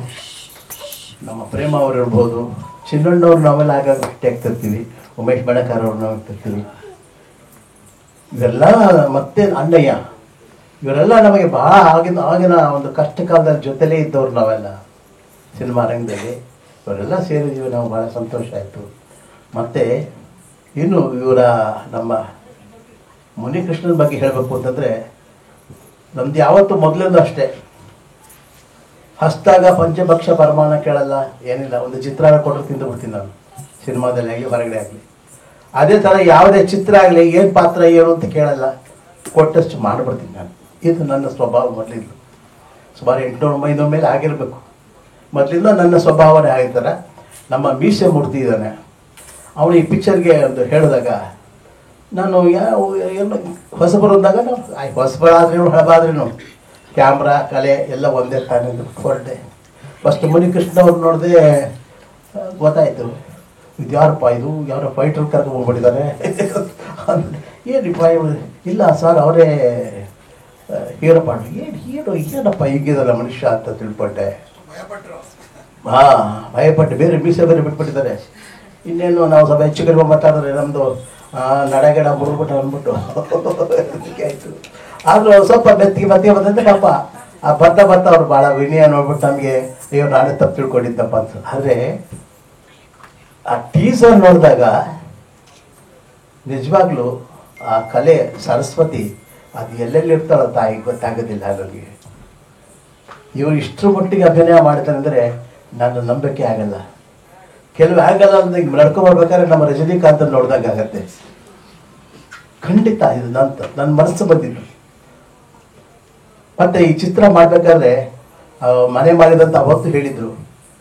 Speaker 8: ನಮ್ಮ ಪ್ರೇಮ ಅವ್ರು ಇರ್ಬೋದು, ಚಿನ್ನಣ್ಣವ್ರು ನಾವೆಲ್ಲ ಆಗಾಗ ಭೇಟಿ ಆಗ್ತಿರ್ತೀವಿ, ಉಮೇಶ್ ಬಣಕಾರ್ ಅವ್ರು ನಾವು ಆಗ್ತಿರ್ತೀವಿ, ಇವೆಲ್ಲ ಮತ್ತೆ ಅಣ್ಣಯ್ಯ, ಇವರೆಲ್ಲ ನಮಗೆ ಭಾಳ ಆಗಿನ ಒಂದು ಕಷ್ಟ ಕಾಲದಲ್ಲಿ ಜೊತೆಲೇ ಇದ್ದವ್ರು ನಾವೆಲ್ಲ ಸಿನಿಮಾ ರಂಗದಲ್ಲಿ. ಇವರೆಲ್ಲ ಸೇರಿದ್ದೀವಿ, ನಾವು ಭಾಳ ಸಂತೋಷ ಆಯಿತು. ಮತ್ತು ಇನ್ನು ಇವರ ನಮ್ಮ ಮುನಿಕೃಷ್ಣನ ಬಗ್ಗೆ ಹೇಳಬೇಕು ಅಂತಂದರೆ, ನಮ್ದು ಯಾವತ್ತೂ ಮೊದಲಿಂದ ಅಷ್ಟೇ, ಹಸ್ತಾಗ ಪಂಚಭಕ್ಷ ಪರಮಾಣ ಕೇಳಲ್ಲ, ಏನಿಲ್ಲ. ಒಂದು ಚಿತ್ರಾನ್ನ ಕೊಟ್ಟರು ತಿಂದು ಬಿಡ್ತೀನಿ ನಾನು, ಸಿನಿಮಾದಲ್ಲಿ ಆಗಲಿ ಹೊರಗಡೆ ಆಗಲಿ. ಅದೇ ಥರ ಯಾವುದೇ ಚಿತ್ರ ಆಗಲಿ ಏನು ಪಾತ್ರ ಏನು ಅಂತ ಕೇಳಲ್ಲ, ಕೊಟ್ಟಷ್ಟು ಮಾಡಿಬಿಡ್ತೀನಿ ನಾನು. ಇದು ನನ್ನ ಸ್ವಭಾವ ಮೊದಲಿಂದ. ಸುಮಾರು 800-900 ಮೇಲೆ ಆಗಿರಬೇಕು. ಮೊದಲಿಂದ ನನ್ನ ಸ್ವಭಾವನೇ ಆಗಿರ್ತಾರೆ. ನಮ್ಮ ಮೀಸೆ ಮೂರ್ತಿ ಇದ್ದಾನೆ, ಅವನು ಈ ಪಿಕ್ಚರ್ಗೆ ಒಂದು ಹೇಳಿದಾಗ ನಾನು ಏನು ಹೊಸಬರು ಅಂದಾಗ ನಾವು ಹೊಸಬರಾದ್ರೂ ಹಳಬಾದ್ರೂ ಕ್ಯಾಮ್ರಾ ಕಲೆ ಎಲ್ಲ ಒಂದೇ ತಾನೇ ಹೊರಟೆ. ಫಸ್ಟ್ ಮುನಿಕೃಷ್ಣ ಅವ್ರು ನೋಡಿದೆ, ಗೊತ್ತಾಯಿತು ಇದು ಯಾರಪ್ಪ, ಇದು ಯಾರೋ ಫೈಟ್ರ್ ಕರ್ಕೊಂಡು ಹೋಗ್ಬಿಟ್ಟಿದ್ದಾರೆ. ಏನಪ್ಪ ಇಲ್ಲ ಸರ್ ಅವರೇ ಹೀರೋ ಪಾಠ. ಏನಪ್ಪ ಹೀಗಿದಲ್ಲ ಮನುಷ್ಯ ಅಂತ ತಿಳ್ಕೊಂಡೆ. ಭಯಪಟ್ಟು ಬೇರೆ ಮೀಸೆ ಬೇರೆ ಬಿಟ್ಬಿಟ್ಟಿದ್ದಾರೆ. ಇನ್ನೇನು ನಾವು ಸ್ವಲ್ಪ ಹೆಚ್ಚು ಕಡಿಮೆ ಮಾತಾಡಿದ್ರೆ ನಮ್ಮದು ನಡೆಗಡ ಮುರುಗ್ಬಿಟ್ಟು ಅಂದ್ಬಿಟ್ಟು ಆಯಿತು. ಆದರೂ ಸ್ವಲ್ಪ ಮೆತ್ತಿಗೆ ಬಂದಂತೆ ಪಾಪ ಆ ಬರ್ತಾ ಅವ್ರು ಭಾಳ ವಿನಯ ನೋಡ್ಬಿಟ್ಟು ನಮಗೆ ಅಯ್ಯೋ ನಾನೇ ತಪ್ಪು ತಿಳ್ಕೊಂಡಿದ್ದಪ್ಪ ಅಂತ. ಆದರೆ ಆ ಟೀಸರ್ ನೋಡಿದಾಗ ನಿಜವಾಗ್ಲೂ ಆ ಕಲೆ ಸರಸ್ವತಿ ಅದು ಎಲ್ಲೆಲ್ಲಿ ಇರ್ತಾಳೋ ತಾಯಿ ಗೊತ್ತಾಗೋದಿಲ್ಲ ನನಗೆ. ಇವರು ಇಷ್ಟರ ಮಟ್ಟಿಗೆ ಅಭಿನಯ ಮಾಡ್ತಾರೆ ಅಂದರೆ ನಾನು ನಂಬಿಕೆ ಆಗಲ್ಲ. ಕೆಲವು ಆಗಲ್ಲ ಅಂದ್ರೆ ಈಗ ನಡ್ಕೊಂಡ್ಬರ್ಬೇಕಾದ್ರೆ ನಮ್ಮ ರಜನಿಕಾಂತ್ ನೋಡಿದಾಗ ಆಗತ್ತೆ. ಖಂಡಿತ ಇದು ನನ್ನ ಮನಸ್ಸು ಬಂದಿದ್ದು. ಮತ್ತೆ ಈ ಚಿತ್ರ ಮಾಡಬೇಕಾದ್ರೆ ಮನೆ ಮಾಡಿದಂತ ಅವತ್ತು ಹೇಳಿದ್ರು,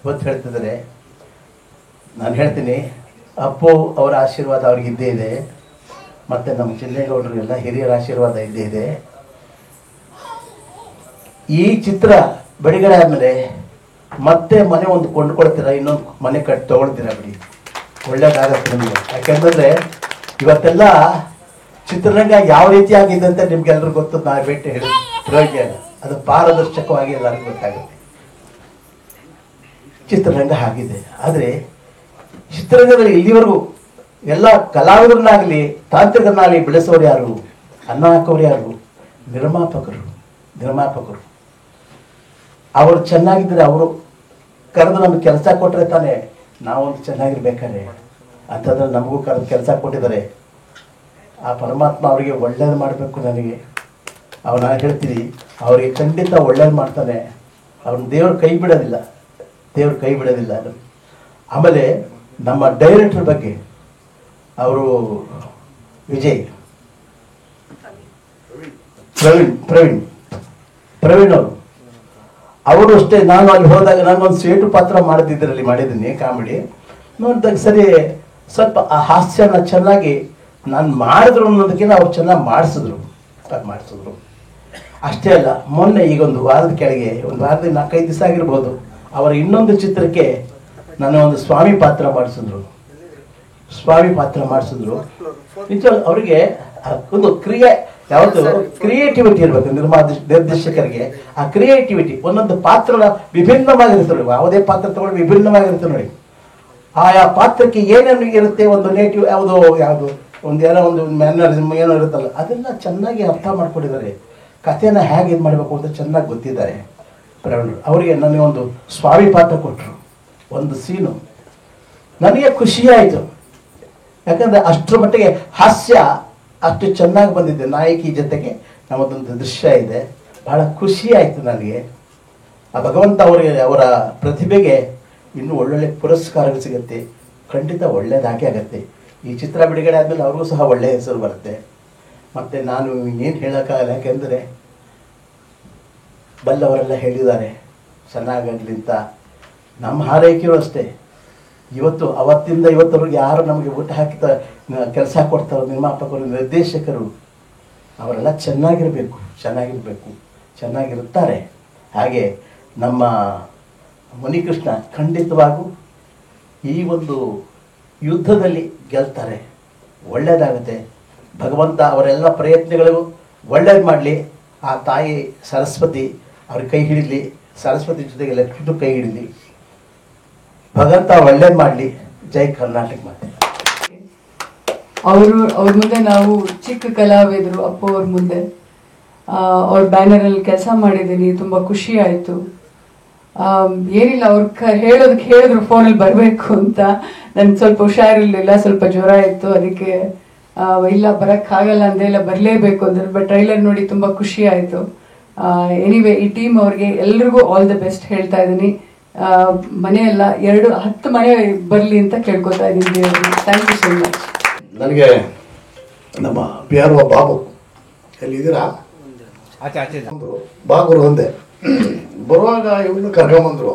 Speaker 8: ಇವತ್ತು ಹೇಳ್ತಿದ್ದಾರೆ. ನಾನು ಹೇಳ್ತೀನಿ, ಅಪ್ಪು ಅವರ ಆಶೀರ್ವಾದ ಅವ್ರಿಗೆ ಇದ್ದೇ ಇದೆ, ಮತ್ತೆ ನಮ್ಮ ಚಿನ್ನೇಗೌಡರು ಎಲ್ಲ ಹಿರಿಯರ ಆಶೀರ್ವಾದ ಇದ್ದೇ ಇದೆ. ಈ ಚಿತ್ರ ಬಿಡುಗಡೆ ಆದಮೇಲೆ ಮತ್ತೆ ಮನೆ ಒಂದು ಕೊಂಡ್ಕೊಳ್ತೀರಾ, ಇನ್ನೊಂದು ಮನೆ ಕಟ್ಟಿ ತೊಗೊಳ್ತೀರಾ ಬಿಡಿ, ಒಳ್ಳೇದಾಗತ್ತೆ ನಿಮಗೆ. ಯಾಕೆಂತಂದ್ರೆ ಇವತ್ತೆಲ್ಲ ಚಿತ್ರರಂಗ ಯಾವ ರೀತಿ ಆಗಿದೆ ಅಂತ ನಿಮ್ಗೆಲ್ರಿಗೂ ಗೊತ್ತು. ನಾವು ಭೇಟಿ ಹೇಳಿ ಪ್ರಯೋಜನ ಇಲ್ಲ, ಅದು ಪಾರದರ್ಶಕವಾಗಿ ಎಲ್ಲರಿಗೂ ಗೊತ್ತಾಗುತ್ತೆ. ಚಿತ್ರರಂಗ ಆಗಿದೆ. ಆದರೆ ಚಿತ್ರರಂಗದಲ್ಲಿ ಇಲ್ಲಿವರೆಗೂ ಎಲ್ಲ ಕಲಾವಿದರನ್ನಾಗಲಿ ತಾಂತ್ರಿಕರನ್ನಾಗಲಿ ಬೆಳೆಸೋರು ಯಾರು, ಅನ್ನ ಹಾಕೋರು ಯಾರು, ನಿರ್ಮಾಪಕರು. ಅವರು ಚೆನ್ನಾಗಿದ್ದರೆ ಅವರು ಕರೆದು ನಮ್ಗೆ ಕೆಲಸ ಕೊಟ್ಟರೆ ತಾನೇ ನಾವೊಂದು ಚೆನ್ನಾಗಿರ್ಬೇಕಾದ್ರೆ. ಅಂತಂದ್ರೆ ನಮಗೂ ಕರೆದು ಕೆಲಸ ಕೊಟ್ಟಿದ್ದಾರೆ. ಆ ಪರಮಾತ್ಮ ಅವರಿಗೆ ಒಳ್ಳೇದು ಮಾಡಬೇಕು. ನನಗೆ ನಾನು ಹೇಳ್ತೀನಿ, ಅವರಿಗೆ ಖಂಡಿತ ಒಳ್ಳೇದು ಮಾಡ್ತಾನೆ. ಅವ್ನ ದೇವ್ರ ಕೈ ಬಿಡೋದಿಲ್ಲ. ಆಮೇಲೆ ನಮ್ಮ ಡೈರೆಕ್ಟರ್ ಬಗ್ಗೆ ಅವರು ವಿಜಯ್ ಪ್ರವೀಣ್ ಅವರು ಅಷ್ಟೇ. ನಾನು ಅಲ್ಲಿ ಹೋದಾಗ ನನಗೊಂದು ಸೇಟು ಪಾತ್ರ ಮಾಡಿದ್ದೀನಿ ಕಾಮಿಡಿ. ನೋಡಿದಾಗ ಸರಿ ಸ್ವಲ್ಪ ಆ ಹಾಸ್ಯನ ಚೆನ್ನಾಗಿ ನಾನು ಮಾಡಿದ್ರು ಅನ್ನೋದಕ್ಕಿಂತ ಅವ್ರು ಚೆನ್ನಾಗಿ ಮಾಡಿಸಿದ್ರು. ಅಷ್ಟೇ ಅಲ್ಲ, ಮೊನ್ನೆ ಈಗ ಒಂದು ವಾರದಿಂದ 4-5 ದಿವಸ ಆಗಿರ್ಬೋದು, ಅವರ ಇನ್ನೊಂದು ಚಿತ್ರಕ್ಕೆ ನನ್ನ ಒಂದು ಸ್ವಾಮಿ ಪಾತ್ರ ಮಾಡಿಸಿದ್ರು. ಸ್ವಾಮಿ ಪಾತ್ರ ಮಾಡಿಸಿದ್ರು. ನಿಜವಾಗ್ಲೂ ಅವರಿಗೆ ಒಂದು ಯಾವುದು ಕ್ರಿಯೇಟಿವಿಟಿ ಇರಬೇಕು ನಿರ್ದೇಶಕರಿಗೆ. ಆ ಕ್ರಿಯೇಟಿವಿಟಿ ಒಂದೊಂದು ಪಾತ್ರ ವಿಭಿನ್ನವಾಗಿರುತ್ತೆ ನೋಡಿ. ಯಾವುದೇ ಪಾತ್ರ ತಗೊಂಡು ವಿಭಿನ್ನವಾಗಿರುತ್ತೆ ನೋಡಿ. ಆಯಾ ಪಾತ್ರಕ್ಕೆ ಏನೇನು ಇರುತ್ತೆ, ಒಂದು ನೇಟಿವ್ ಯಾವುದು ಒಂದು ಏನೋ ಒಂದು ಮ್ಯಾನರಿಸಮ್ ಏನೋ ಇರುತ್ತಲ್ಲ, ಅದೆಲ್ಲ ಚೆನ್ನಾಗಿ ಅರ್ಥ ಮಾಡ್ಕೊಂಡಿದ್ದಾರೆ. ಕಥೆನ ಹೇಗೆ ಇದು ಮಾಡಬೇಕು ಅಂತ ಚೆನ್ನಾಗಿ ಗೊತ್ತಿದ್ದಾರೆ ಪ್ರವೀಣ್. ಅವರಿಗೆ ನನಗೆ ಒಂದು ಸ್ವಾಮಿ ಪಾತ್ರ ಕೊಟ್ಟರು. ಒಂದು ಸೀನು ನನಗೆ ಖುಷಿಯಾಯಿತು. ಯಾಕಂದರೆ ಅಷ್ಟರ ಮಟ್ಟಿಗೆ ಹಾಸ್ಯ ಅಷ್ಟು ಚೆನ್ನಾಗಿ ಬಂದಿದೆ. ನಾಯಕಿ ಜೊತೆಗೆ ನಮ್ಮದೊಂದು ದೃಶ್ಯ ಇದೆ. ಬಹಳ ಖುಷಿ ಆಯಿತು ನನಗೆ. ಆ ಭಗವಂತ ಅವರ ಪ್ರತಿಭೆಗೆ ಇನ್ನೂ ಒಳ್ಳೊಳ್ಳೆ ಪುರಸ್ಕಾರಗಳು ಸಿಗುತ್ತೆ. ಖಂಡಿತ ಒಳ್ಳೆಯದಾಗಿ ಆಗುತ್ತೆ. ಈ ಚಿತ್ರ ಬಿಡುಗಡೆ ಆದಮೇಲೆ ಅವ್ರಿಗೂ ಸಹ ಒಳ್ಳೆಯ ಹೆಸರು ಬರುತ್ತೆ. ಮತ್ತು ನಾನು ಏನು ಹೇಳೋಕ್ಕಾಗಲ್ಲ, ಯಾಕೆಂದರೆ ಬಲ್ಲವರೆಲ್ಲ ಹೇಳಿದ್ದಾರೆ ಚೆನ್ನಾಗಾಗಲಿ ಅಂತ. ನಮ್ಮ ಹಾರೈಕೆಯೂ ಅಷ್ಟೇ. ಅವತ್ತಿಂದ ಇವತ್ತವರೆಗೆ ಯಾರು ನಮಗೆ ಊಟ ಹಾಕಿದ ಕೆಲಸ ಕೊಡ್ತಾರೋ, ನಿರ್ಮಾಪಕರು, ನಿರ್ದೇಶಕರು, ಅವರೆಲ್ಲ ಚೆನ್ನಾಗಿರುತ್ತಾರೆ. ಹಾಗೆ ನಮ್ಮ ಮುನಿಕೃಷ್ಣ ಖಂಡಿತವಾಗೂ ಈ ಒಂದು ಯುದ್ಧದಲ್ಲಿ ಗೆಲ್ತಾರೆ. ಒಳ್ಳೆಯದಾಗುತ್ತೆ. ಭಗವಂತ ಅವರೆಲ್ಲ ಪ್ರಯತ್ನಗಳಿಗೂ ಒಳ್ಳೇದು ಮಾಡಲಿ. ಆ ತಾಯಿ ಸರಸ್ವತಿ ಅವ್ರ ಕೈ ಹಿಡಿಲಿ. ಸರಸ್ವತಿ ಜೊತೆಗೆ ಲಕ್ಷ್ಮೀ ಕೈ ಹಿಡಿಲಿ. ಭಗವಂತ ಒಳ್ಳೇದು ಮಾಡಲಿ. ಜೈ ಕರ್ನಾಟಕ ಮಾತೆ.
Speaker 9: ಅವ್ರ ಮುಂದೆ ನಾವು ಚಿಕ್ಕ ಕಲಾವಿದರು. ಅಪ್ಪು ಅವ್ರ ಮುಂದೆ ಅವ್ರ ಬ್ಯಾನರಲ್ಲಿ ಕೆಲಸ ಮಾಡಿದ್ದೀನಿ. ತುಂಬ ಖುಷಿ ಆಯಿತು. ಏನಿಲ್ಲ, ಅವ್ರು ಹೇಳಿದ್ರು ಫೋನಲ್ಲಿ ಬರಬೇಕು ಅಂತ. ನನ್ಗೆ ಸ್ವಲ್ಪ ಹುಷಾರಿರಲಿಲ್ಲ, ಸ್ವಲ್ಪ ಜ್ವರ ಇತ್ತು. ಅದಕ್ಕೆ ಇಲ್ಲ ಬರೋಕ್ಕಾಗಲ್ಲ ಅಂದೆ, ಇಲ್ಲ ಬರಲೇಬೇಕು ಅಂದರು. ಬಟ್ ಟ್ರೈಲರ್ ನೋಡಿ ತುಂಬ ಖುಷಿ ಆಯಿತು. ಎನಿವೆ ಈ ಟೀಮ್ ಅವ್ರಿಗೆ ಎಲ್ರಿಗೂ ಆಲ್ ದ ಬೆಸ್ಟ್ ಹೇಳ್ತಾ ಇದ್ದೀನಿ. ಮನೆಯೆಲ್ಲ 10 ಮನೆ ಬರಲಿ ಅಂತ ಕೇಳ್ಕೊತಾ ಇದ್ದೀನಿ. Thank you so much.
Speaker 10: ನನಗೆ ನಮ್ಮ PRO ಬಾಬು ಎಲ್ಲಿದ್ದೀರಾ ಬಾಗುರು ಒಂದೇ ಬರುವಾಗ ಇವನು ಕರ್ಕೊಂಬಂದರು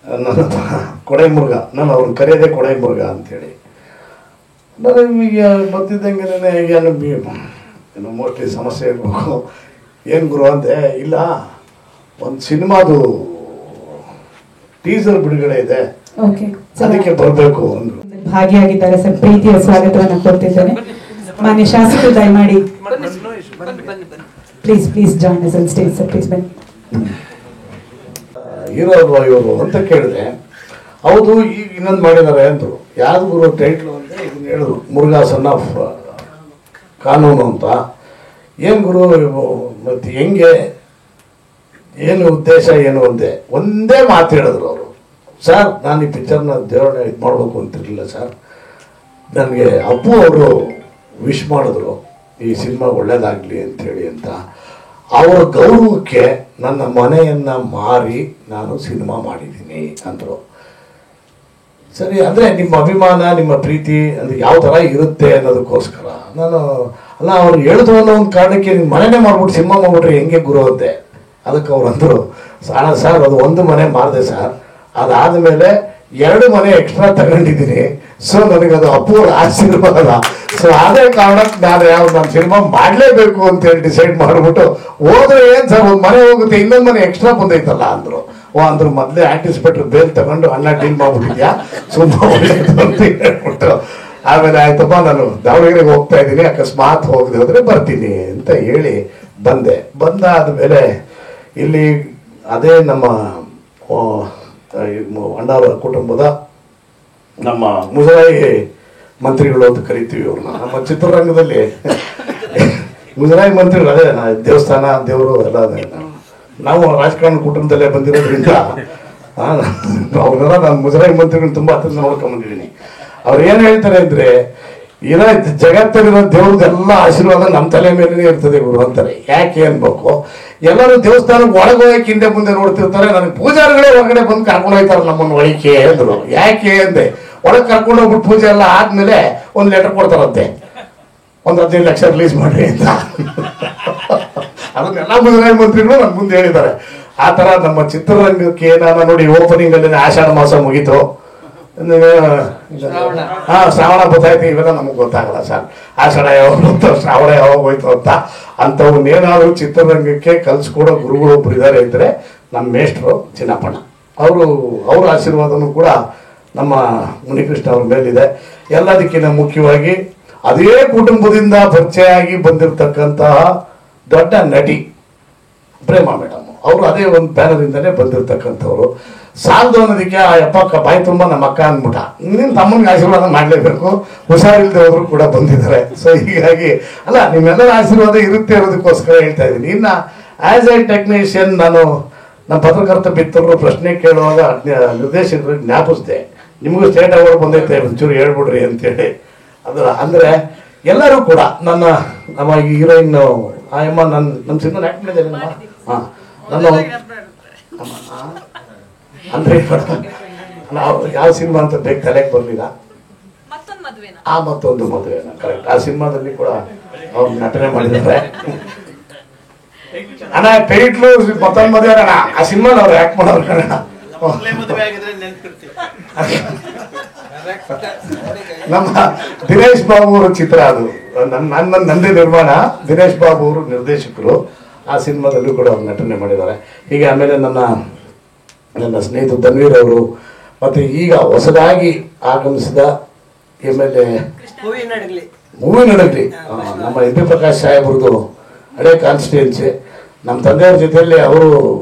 Speaker 10: ನನ್ನ ಕೊಡೆ ಮುರುಗ. ನಾನು ಅವ್ರನ್ನ ಕರೆಯೋದೇ ಕೊಡೆ ಮುರುಗ ಅಂಥೇಳಿ. ನಾನು ಈಗ ಬರ್ತಿದ್ದಂಗೆ ಏನೋ ಮೋಸ್ಟ್ಲಿ ಸಮಸ್ಯೆ ಇರಬೇಕು. ಏನು ಗುರು ಅಂತೆ. ಇಲ್ಲ, ಒಂದು ಸಿನಿಮಾದು ಟೀಸರ್ ಬಿಡುಗಡೆ ಇದೆ, ಅದಕ್ಕೆ ಬರಬೇಕು ಅಂದರು.
Speaker 4: ಭಾಗಿಯಾಗಿದ್ದಾರೆ ಸರ್. ಪ್ರೀತಿಯ ಸ್ವಾಗತವನ್ನು ಕೊಡ್ತಿದ್ದೇನೆ. ಮಾನ್ಯ ಶಾಸಕರು ದಯಮಾಡಿ please join us on stage sir. Please ಬನ್ನಿ.
Speaker 10: ಹೀರೋ ಅಲ್ವಾ ಇವರು ಅಂತ ಕೇಳಿದೆ. ಹೌದು, ಈಗ ಇನ್ನೊಂದು ಮಾಡಿದ್ದಾರೆ ಅಂದರು. ಯಾವ್ದು ಗುರು ಟೈಟ್ಲು ಅಂದರೆ ಇದನ್ನ ಹೇಳಿದ್ರು, ಮುರುಘಾ ಸನ್ ಆಫ್ ಕಾನೂನು ಅಂತ. ಏನು ಗುರು ಮತ್ತು ಹೆಂಗೆ, ಏನು ಉದ್ದೇಶ, ಏನು ಒಂದೇ ಮಾತು ಹೇಳಿದ್ರು ಅವರು. ಸರ್, ನಾನು ಈ ಪಿಕ್ಚರ್ನ ದೇವರನ್ನ ಇದು ಮಾಡಬೇಕು ಅಂತಿರಲಿಲ್ಲ ಸರ್. ನನಗೆ ಅಪ್ಪು ಅವರು ವಿಶ್ ಮಾಡಿದ್ರು ಈ ಸಿನಿಮಾ ಒಳ್ಳೇದಾಗಲಿ ಅಂಥೇಳಿ ಅಂತ. ಅವರ ಗೌರವಕ್ಕೆ ನನ್ನ ಮನೆಯನ್ನು ಮಾರಿ ನಾನು ಸಿನಿಮಾ ಮಾಡಿದ್ದೀನಿ ಅಂದರು. ಸರಿ, ಅಂದರೆ ನಿಮ್ಮ ಅಭಿಮಾನ, ನಿಮ್ಮ ಪ್ರೀತಿ ಅಂದರೆ ಯಾವ ಥರ ಇರುತ್ತೆ ಅನ್ನೋದಕ್ಕೋಸ್ಕರ ನಾನು ಅವ್ರು ಹೇಳಿದ್ರು ಅನ್ನೋ ಒಂದು ಕಾರಣಕ್ಕೆ ನಿಮ್ಮ ಮನೆಯೇ ಮಾಡ್ಬಿಟ್ಟು ಸಿನಿಮಾ ಮಾಡ್ಬಿಟ್ರೆ ಹೆಂಗೆ ಗುರು ಅಂತೆ. ಅದಕ್ಕೆ ಅವ್ರು ಅಂದರು, ಸರ್ ಅದು ಒಂದು ಮನೆ ಮಾಡಿದೆ ಸರ್, ಅದಾದಮೇಲೆ 2 ಮನೆ ಎಕ್ಸ್ಟ್ರಾ ತಗೊಂಡಿದ್ದೀನಿ. ಸೊ ನನಗದು ಅಪೂರ್ವ ಆಶೀರ್ವಾದ. ಸೊ ಅದೇ ಕಾರಣಕ್ಕೆ ನಾನು ಸಿನಿಮಾ ಮಾಡಲೇಬೇಕು ಅಂತೇಳಿ ಡಿಸೈಡ್ ಮಾಡಿಬಿಟ್ಟು ಹೋದ್ರೆ ಏನು ಸರ್, ಒಂದು ಮನೆ ಹೋಗುತ್ತೆ, ಇನ್ನೊಂದು ಮನೆ ಎಕ್ಸ್ಟ್ರಾ ಬಂದೈತಲ್ಲ ಅಂದರು. ಅಂದ್ರು ಮೊದಲೇ ಆಂಟಿಸಿಪೇಟರ್ ಬೇಲ್ ತಗೊಂಡು ಅನ್ನ ಡೀಲ್ ಮಾಡ್ಬಿಟ್ಟಿದ್ಯಾ, ಸುಮ್ಮನೆ ಒಳ್ಳೇದು ಅಂತ ಹೇಳ್ಬಿಟ್ಟು ಆಮೇಲೆ ಆಯ್ತಪ್ಪ ನಾನು ದಾವಣಗೆರೆಗೆ ಹೋಗ್ತಾ ಇದ್ದೀನಿ, ಅಕಸ್ಮಾತ್ ಹೋಗದೆ ಹೋದ್ರೆ ಬರ್ತೀನಿ ಅಂತ ಹೇಳಿ ಬಂದಾದ ಮೇಲೆ ಇಲ್ಲಿ ಅದೇ ನಮ್ಮ ಅಣ್ಣಾವರ ಕುಟುಂಬದ ನಮ್ಮ ಮುಜರಾಯಿ ಮಂತ್ರಿಗಳು ಅಂತ ಕರಿತೀವಿ ಅವ್ರನ್ನ. ನಮ್ಮ ಚಿತ್ರರಂಗದಲ್ಲಿ ಮುಜರಾಯಿ ಮಂತ್ರಿಗಳು ಅದೇ ದೇವಸ್ಥಾನ ದೇವರು ಎಲ್ಲ ಅದೇ. ನಾವು ರಾಜಕಾರಣ ಕುಟುಂಬದಲ್ಲೇ ಬಂದಿರೋದ್ರಿಂದ ಅವ್ರನ್ನೆಲ್ಲ ನಾನು ಮುಜರಾಯಿ ಮಂತ್ರಿಗಳನ್ನ ತುಂಬ ಹತ್ತಿರ ನೋಡ್ಕೊಂಡ್ಬಂದಿದ್ದೀನಿ. ಅವ್ರು ಏನು ಹೇಳ್ತಾರೆ ಅಂದರೆ, ಇರೋ ಜಗತ್ತಲ್ಲಿರೋ ದೇವ್ರದ್ದೆಲ್ಲ ಆಶೀರ್ವಾದ ನಮ್ಮ ತಲೆ ಮೇಲೇ ಇರ್ತದೆ ಗುರು ಅಂತಾರೆ. ಯಾಕೆ ಅನ್ಬೇಕು, ಎಲ್ಲರೂ ದೇವಸ್ಥಾನಕ್ಕೆ ಒಳಗೆ ಹೋಗಕ್ಕೆ ಹಿಂದೆ ಮುಂದೆ ನೋಡ್ತಿರ್ತಾರೆ, ನನಗೆ ಪೂಜಾರಿಗಳೇ ಹೊರಗಡೆ ಬಂದು ಕರ್ಕೊಂಡು ಹೋಗ್ತಾರೆ ನಮ್ಮನ್ನು ಒಳಗೆ ಅಂದರು. ಯಾಕೆ ಅಂದೆ, ಒಳಗೆ ಕರ್ಕೊಂಡು ಹೋಗ್ಬಿಟ್ಟು ಪೂಜೆ ಎಲ್ಲ ಆದ್ಮೇಲೆ ಒಂದು ಲೆಟರ್ ಕೊಡ್ತಾರಂತೆ, ಒಂದು 15 ಲಕ್ಷ ರಿಲೀಸ್ ಮಾಡ್ರಿ ಅಂತ. ಅದನ್ನೆಲ್ಲ ಮುಜರಾಯಿ ಮಂತ್ರಿಗಳು ನನ್ನ ಮುಂದೆ ಹೇಳಿದ್ದಾರೆ. ಆ ಥರ ನಮ್ಮ ಚಿತ್ರರಂಗಕ್ಕೆ ನಾನು ನೋಡಿ ಓಪನಿಂಗ್ ಅಲ್ಲಿ ಆಷಾಢ ಮಾಸ ಮುಗೀತು, ಶ್ರಾವಣ ಗೊತ್ತಾಯ್ತು, ಇವೆಲ್ಲ ನಮಗೆ ಗೊತ್ತಾಗಲ್ಲ ಸರ್. ಆಷಾಢ ಯಾವಾಗ ಹೋಗ್ತಾವ, ಶ್ರಾವಣ ಯಾವಾಗ ಹೋಯ್ತು ಅಂತ. ಅಂಥವನ್ನೇನಾದ್ರು ಚಿತ್ರರಂಗಕ್ಕೆ ಕಲ್ಸ್ಕೊಡೋ ಗುರುಗಳೊಬ್ರು ಇದ್ದಾರೆ ಇದ್ರೆ ನಮ್ಮ ಮೇಷ್ಟ್ರು ಚಿನ್ನಪ್ಪಣ್ಣ. ಅವ್ರ ಆಶೀರ್ವಾದನೂ ಕೂಡ ನಮ್ಮ ಮುನಿಕೃಷ್ಣ ಅವ್ರ ಮೇಲಿದೆ. ಎಲ್ಲದಕ್ಕಿಂತ ಮುಖ್ಯವಾಗಿ ಅದೇ ಕುಟುಂಬದಿಂದ ಪರಿಚಯ ಆಗಿ ಬಂದಿರತಕ್ಕಂತಹ ದೊಡ್ಡ ನಟಿ ಪ್ರೇಮಾ ಮೇಡಮ್ ಅವರು ಅದೇ ಒಂದು ಬ್ಯಾನರಿಂದನೇ ಬಂದಿರತಕ್ಕಂಥವ್ರು. ಸಾಲದು ಅನ್ನೋದಕ್ಕೆ ಆ ಯಪ್ಪ ಬಾಯಿ ತುಂಬ ನಮ್ಮ ಅಕ್ಕ ಅಂದ್ಬಿಟ್ಟ, ನಿನ್ನ ತಮ್ಮನಿಗೆ ಆಶೀರ್ವಾದ ಮಾಡಲೇಬೇಕು, ಹುಷಾರಿಲ್ಲದೆ ಹೋದ್ರು ಕೂಡ ಬಂದಿದ್ದಾರೆ. ಸೊ ಹೀಗಾಗಿ ಅಲ್ಲ, ನಿಮ್ಮೆಲ್ಲರ ಆಶೀರ್ವಾದ ಇರುತ್ತೆ ಅನ್ನೋದಕ್ಕೋಸ್ಕರ ಹೇಳ್ತಾ ಇದ್ದೀನಿ. ಇನ್ನು ಆಸ್ ಎ ಟೆಕ್ನಿಷಿಯನ್ ನಾನು ನಮ್ಮ ಪತ್ರಕರ್ತ ಮಿತ್ರರು ಪ್ರಶ್ನೆ ಕೇಳುವಾಗ ನಿರ್ದೇಶಕರಿಗೆ ಜ್ಞಾಪಿಸಿದೆ, ನಿಮಗೂ ಸ್ಟೇಟ್ ಅವಾರ್ಡ್ ಬಂದೈತೆ ಒಂಚೂರು ಹೇಳ್ಬಿಡ್ರಿ ಅಂತೇಳಿ. ಅಂದರೆ ಎಲ್ಲರೂ ಕೂಡ ನಮ್ಮ ಹೀರೋಯಿನ್ ಆಯಮ್ಮ ನಮ್ಮ ಸಿನಿಮಾ ಆ್ಯಕ್ಟ್ ಮಾಡಿದ್ದಾರೆ ಹಾಂ ನನ್ನ ಅಂದರೆ ನಾವು ಯಾವ ಸಿನಿಮಾ ಅಂತ ಬೇಗ ತಲೆಗೆ ಬರಲಿಲ್ಲ. ಮತ್ತೊಂದು ಮದುವೆನ ಕರೆಕ್ಟ್, ಆ ಸಿನಿಮಾದಲ್ಲಿ ಕೂಡ ಅವ್ರು ನಟನೆ ಮಾಡಿದ್ದಾರೆ. ಅಣ್ಣ ಟೈಟ್ಲು ಮತ್ತೊಂದು ಮದುವೆ ಅಣ್ಣ, ಆ ಸಿನಿಮಾನ ಅವ್ರು ಆ್ಯಕ್ಟ್ ಮಾಡೋರು ಕಣ. ನಮ್ಮ ದಿನೇಶ್ ಬಾಬು ಅವರು ಚಿತ್ರ, ಅದು ನಂದೇ ನಿರ್ಮಾಣ, ದಿನೇಶ್ ಬಾಬು ಅವರು ನಿರ್ದೇಶಕರು. ಆ ಸಿನಿಮಾದಲ್ಲೂ ಕೂಡ ಅವ್ರು ನಟನೆ ಮಾಡಿದ್ದಾರೆ. ಹೀಗೆ ಆಮೇಲೆ ನನ್ನ ಸ್ನೇಹಿತ ಧನ್ವೀರ್ ಅವರು, ಮತ್ತು ಈಗ ಹೊಸದಾಗಿ ಆಗಮಿಸಿದ ಆಮೇಲೆ ಮೂವಿ ನಡಗಲಿ ನಮ್ಮ MP ಪ್ರಕಾಶ್ ಸಾಹೇಬ್ರದ್ದು ಹಳೆ ಕಾನ್ಸ್ಟಿಟ್ಯೂನ್ಸಿ. ನಮ್ಮ ತಂದೆಯವ್ರ ಜೊತೆಯಲ್ಲಿ ಅವರು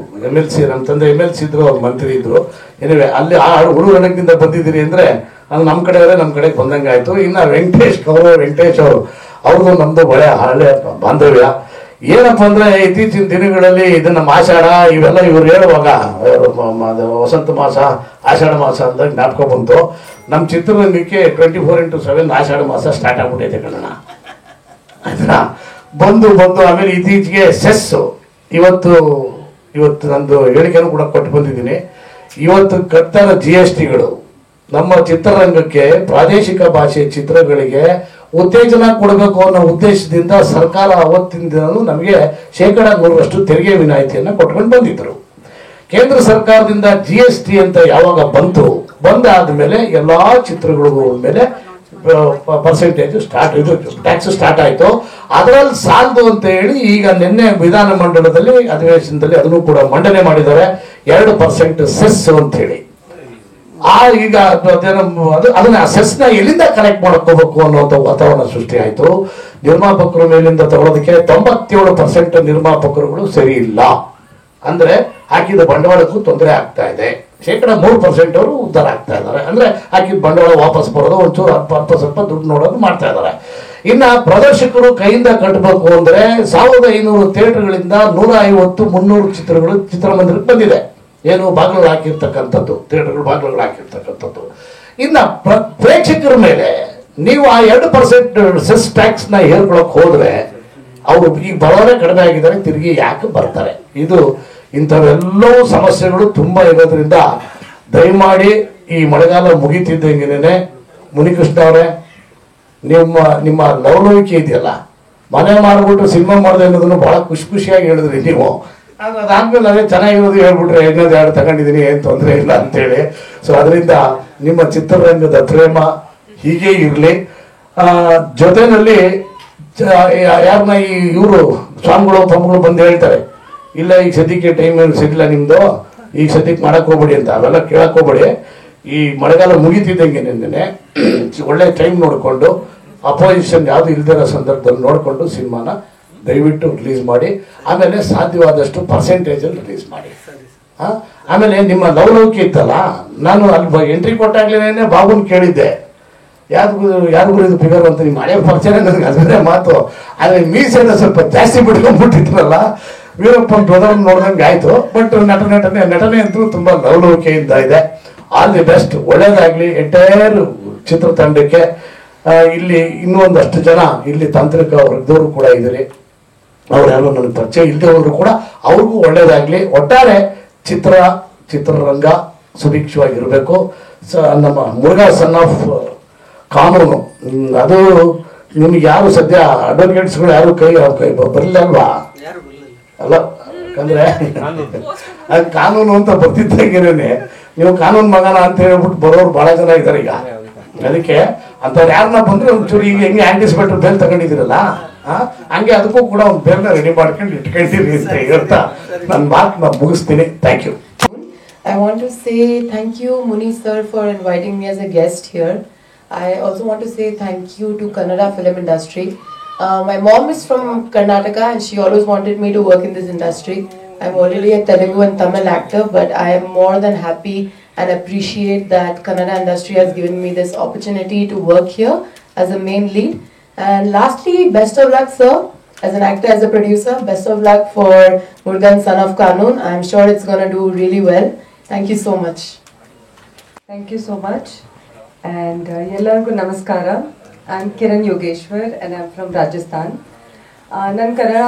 Speaker 10: MLC, ನಮ್ಮ ತಂದೆ MLC ಇದ್ರು, ಅವ್ರು ಮಂತ್ರಿ ಇದ್ರು. ಏನಿವೆ ಅಲ್ಲಿ ಆ ಹುಡುಗನಿಂದ ಬಂದಿದ್ದೀರಿ ಅಂದರೆ ಅದು ನಮ್ಮ ಕಡೆಯವರೇ ನಮ್ಮ ಕಡೆಗೆ ಬಂದಂಗೆ ಆಯಿತು. ಇನ್ನು ವೆಂಕಟೇಶ್ ಅವರು ಅವ್ರದ್ದು ನಮ್ಮದು ಹಳೆ ಬಾಂಧವ್ಯ. ಏನಪ್ಪ ಅಂದರೆ ಇತ್ತೀಚಿನ ದಿನಗಳಲ್ಲಿ ಇದನ್ನು ಆಷಾಢ ಇವೆಲ್ಲ ಇವ್ರು ಹೇಳುವಾಗ ವಸಂತ ಮಾಸ ಆಷಾಢ ಮಾಸ ಅಂತ ಜ್ಞಾಪಕ ಬಂತು. ನಮ್ಮ ಚಿತ್ರರಂಗಕ್ಕೆ 24x7 ಆಷಾಢ ಮಾಸ ಸ್ಟಾರ್ಟ್ ಆಗ್ಬಿಟ್ಟೈತೆ ಕಣಣ್ಣ. ಆಯ್ತಾ, ಬಂದು ಆಮೇಲೆ ಇತ್ತೀಚೆಗೆ ಸೆಸ್ಸು ಇವತ್ತು ನಂದು ಹೇಳಿಕೆನೂ ಕೂಡ ಕೊಟ್ಟು ಬಂದಿದ್ದೀನಿ. ಇವತ್ತು ಕಟ್ತಾರ GSTಗಳು ನಮ್ಮ ಚಿತ್ರರಂಗಕ್ಕೆ, ಪ್ರಾದೇಶಿಕ ಭಾಷೆ ಚಿತ್ರಗಳಿಗೆ ಉತ್ತೇಜನ ಕೊಡಬೇಕು ಅನ್ನೋ ಉದ್ದೇಶದಿಂದ ಸರ್ಕಾರ ಅವತ್ತಿನ ನಮಗೆ 100% ತೆರಿಗೆ ವಿನಾಯಿತಿಯನ್ನು ಕೊಟ್ಕೊಂಡು ಬಂದಿದ್ರು. ಕೇಂದ್ರ ಸರ್ಕಾರದಿಂದ GST ಅಂತ ಯಾವಾಗ ಬಂದಾದ್ಮೇಲೆ ಎಲ್ಲಾ ಚಿತ್ರಗಳಿಗೂ ಮೇಲೆ ಪರ್ಸೆಂಟೇಜ್ ಟ್ಯಾಕ್ಸ್ ಸ್ಟಾರ್ಟ್ ಆಯಿತು. ಅದರಲ್ಲಿ ಸಾಲದು ಅಂತ ಹೇಳಿ ಈಗ ನಿನ್ನೆ ವಿಧಾನಮಂಡಲದಲ್ಲಿ ಅಧಿವೇಶನದಲ್ಲಿ ಅದನ್ನು ಕೂಡ ಮಂಡನೆ ಮಾಡಿದ್ದಾರೆ, 2% ಸೆಸ್ ಅಂತ ಹೇಳಿ. ಈಗ ಅದನ್ನ ಸೆಸ್ನ ಎಲ್ಲಿಂದ ಕಲೆಕ್ಟ್ ಮಾಡ್ಕೋಬೇಕು ಅನ್ನುವಂಥ ವಾತಾವರಣ ಸೃಷ್ಟಿ ಆಯಿತು. ನಿರ್ಮಾಪಕರ ಮೇಲಿಂದ ತಗೊಳ್ಳೋದಕ್ಕೆ 97% ನಿರ್ಮಾಪಕರುಗಳು ಸರಿ ಇಲ್ಲ. ಅಂದ್ರೆ ಹಾಕಿದ ಬಂಡವಾಳಕ್ಕೂ ತೊಂದರೆ ಆಗ್ತಾ ಇದೆ. 3% ಅವರು ಉದ್ಧಾರ ಆಗ್ತಾ ಇದ್ದಾರೆ. ಅಂದ್ರೆ ಹಾಕಿದ ಬಂಡವಾಳ ವಾಪಸ್ ಬರೋದು, ಒಂಚೂರು ಸ್ವಲ್ಪ ದುಡ್ಡು ನೋಡೋದು ಮಾಡ್ತಾ ಇದ್ದಾರೆ. ಇನ್ನ ಪ್ರದರ್ಶಕರು ಕೈಯಿಂದ ಕಟ್ಟಬೇಕು ಅಂದ್ರೆ 1500 ಥಿಯೇಟರ್ಗಳಿಂದ 150-300 ಚಿತ್ರಗಳು ಚಿತ್ರಮಂದಿರಕ್ಕೆ ಬಂದಿದೆ. ಏನು ಬಾಗಿಲು ಹಾಕಿರ್ತಕ್ಕಂಥದ್ದು, ಥಿಯೇಟರ್ಗಳು ಬಾಗಿಲುಗಳು ಹಾಕಿರ್ತಕ್ಕಂಥದ್ದು. ಇನ್ನ ಪ್ರೇಕ್ಷಕರ ಮೇಲೆ ನೀವು ಆ 2% ಸೆಸ್ ಟ್ಯಾಕ್ಸ್ ನ ಹೇರ್ಕೊಳಕ್ ಹೋದ್ರೆ ಅವರು ಈಗ ಬರೋದೇ ಕಡಿಮೆ ಆಗಿದ್ದಾರೆ, ತಿರುಗಿ ಯಾಕೆ ಬರ್ತಾರೆ? ಇಂಥವೆಲ್ಲವೂ ಸಮಸ್ಯೆಗಳು ತುಂಬಾ ಇರೋದ್ರಿಂದ ದಯಮಾಡಿ ಈ ಮಳೆಗಾಲ ಮುಗಿತಿದ್ದಂಗೆನೆ ಮುನಿಕೃಷ್ಣ ಅವರೇ, ನಿಮ್ಮ ಲವಲವಿಕೆ ಇದೆಯಲ್ಲ, ಮನೆ ಮಾಡ್ಬಿಟ್ಟು ಸಿನಿಮಾ ಮಾಡಿದೆ ಅನ್ನೋದನ್ನು ಬಹಳ ಖುಷಿಯಾಗಿ ಹೇಳಿದ್ರಿ ನೀವು. ಅದಾದ್ಮೇಲೆ ಅದೇ ಚೆನ್ನಾಗಿರೋದು ಹೇಳ್ಬಿಟ್ರೆ ಇನ್ನೊಂದು 2 ತಗೊಂಡಿದ್ದೀನಿ, ಏನು ತೊಂದರೆ ಇಲ್ಲ ಅಂತೇಳಿ. ಸೊ ಅದರಿಂದ ನಿಮ್ಮ ಚಿತ್ರರಂಗದ ಪ್ರೇಮ ಹೀಗೆ ಇರಲಿ. ಜೊತೆಯಲ್ಲಿ ಯಾರನ್ನ ಇವರು ಸ್ವಾಮಿಗಳು ಬಂದು ಹೇಳ್ತಾರೆ, ಇಲ್ಲ ಈಗ ಸದ್ಯಕ್ಕೆ ಟೈಮ್ ಸಿಗಲ್ಲ ನಿಮ್ದು, ಈಗ ಸದ್ಯಕ್ಕೆ ಮಾಡಕ್ ಹೋಗ್ಬೇಡಿ ಅಂತ, ಅವೆಲ್ಲ ಕೇಳಕ್ ಹೋಗ್ಬೇಡಿ. ಈ ಮಳೆಗಾಲ ಮುಗಿತಿದ್ದಂಗೆ ನಿನ್ನೆ ಒಳ್ಳೆ ಟೈಮ್ ನೋಡಿಕೊಂಡು, ಅಪೋಸಿಷನ್ ಯಾವುದು ಇಲ್ದಿರೋ ಸಂದರ್ಭದಲ್ಲಿ ನೋಡಿಕೊಂಡು ಸಿನಿಮಾನ ದಯವಿಟ್ಟು ರಿಲೀಸ್ ಮಾಡಿ. ಆಮೇಲೆ ಸಾಧ್ಯವಾದಷ್ಟು ಪರ್ಸೆಂಟೇಜಲ್ಲಿ ರಿಲೀಸ್ ಮಾಡಿ. ಆಮೇಲೆ ನಿಮ್ಮ ಲವಲವಿಕೆ ಇತ್ತಲ್ಲ, ನಾನು ಅಲ್ಲಿ ಎಂಟ್ರಿ ಕೊಟ್ಟಾಗ್ಲೇನೆ ಬಾಬುನ್ ಕೇಳಿದ್ದೆ, ಯಾರಿಗೂ ಇದು ಫಿಗರ್ ಅಂತ. ನಿಮ್ಮ ಹಳೆ ಪರಿಚಯ ನನಗೆ ಅದನ್ನೇ ಮಾತು. ಆದರೆ ಮೀಸೆನ ಸ್ವಲ್ಪ ಜಾಸ್ತಿ ಬಿಟ್ಕೊಂಡ್ಬಿಟ್ಟಿದ್ರಲ್ಲ, ವೀರಪ್ಪನ್ ಬ್ರದರ್ ನೋಡ್ದಂಗೆ ಆಯ್ತು. ಬಟ್ ನಟನೆ ಅಂತೂ ತುಂಬಾ ಲವಲವಿಕೆಯಿಂದ ಇದೆ. ಆಲ್ ದಿ ಬೆಸ್ಟ್, ಒಳ್ಳೇದಾಗ್ಲಿ ಎಂಟೈರ್ ಚಿತ್ರತಂಡಕ್ಕೆ. ಇಲ್ಲಿ ಇನ್ನೂ ಒಂದಷ್ಟು ಜನ ಇಲ್ಲಿ ತಾಂತ್ರಿಕ ವರ್ಗದವರು ಕೂಡ ಇದ್ದೀರಿ, ಅವ್ರು ಯಾರು ನನಗೆ ಪರಿಚಯ ಇಲ್ಲದೆ ಹೋದ್ರು ಕೂಡ ಅವ್ರಿಗೂ ಒಳ್ಳೇದಾಗ್ಲಿ. ಒಟ್ಟಾರೆ ಚಿತ್ರರಂಗ ಸುಭಿಕ್ಷವಾಗಿರಬೇಕು. ನಮ್ಮ ಮುರುಘಾ ಸನ್ ಆಫ್ ಕಾನೂನು, ಅದು ನಿಮ್ಗೆ ಯಾರು ಸದ್ಯ ಅಡ್ವೊಕೇಟ್ಸ್ಗಳು ಯಾರು ಕೈ ಬರಲಿಲ್ಲ ಅಲ್ವಾ? ಅಲ್ಲ, ಯಾಕಂದ್ರೆ ಕಾನೂನು ಅಂತ ಬರ್ತಿದ್ದಂಗೆನೆ ನೀವು ಕಾನೂನು ಮಗನ ಅಂತ ಹೇಳ್ಬಿಟ್ಟು ಬರೋರು ಬಹಳ ಜನ ಇದ್ದಾರೆ ಈಗ. ಅದಕ್ಕೆ ಅಂಥವ್ರು ಯಾರನ್ನ ಬಂದ್ರೆ ಒಂಚೂರು ಈಗ ಹೆಂಗೆ ಆಂಟಿಸಿಪೇಟರ್ ಬೇಲ್ ತಗೊಂಡಿದ್ದೀರಲ್ಲ, ಹಂಗೆ ಅದಕ್ಕೂ ಕೂಡ ಒಂದು ಬೇಲ್ನ ರೆಡಿ ಮಾಡ್ಕೊಂಡು ಇಟ್ಕೊಂಡಿರಿ ಅಂತ ಹೇಳ್ತಾ ನನ್ನ ಮಾತನ್ನ ಮುಗಿಸ್ತೀನಿ. Thank you.
Speaker 11: I want to say thank you, Muni sir, for inviting me as a guest here. I also want to say thank you to Kannada film industry. My mom is from Karnataka and she always wanted me to work in this industry. I'm already a Telugu and Tamil actor, but I am more than happy and appreciate that Kannada industry has given me this opportunity to work here as a main lead. And lastly, best of luck, sir. As an actor, as a producer, best of luck for Murugan Son of Kanun. I'm sure it's going to do really well. Thank you so much.
Speaker 12: Thank you so much. And ಎಲ್ಲರಿಗೂ ನಮಸ್ಕಾರ. I'm Kiran Yogeshwar and I'm from Rajasthan. ನನ್ನ Kannada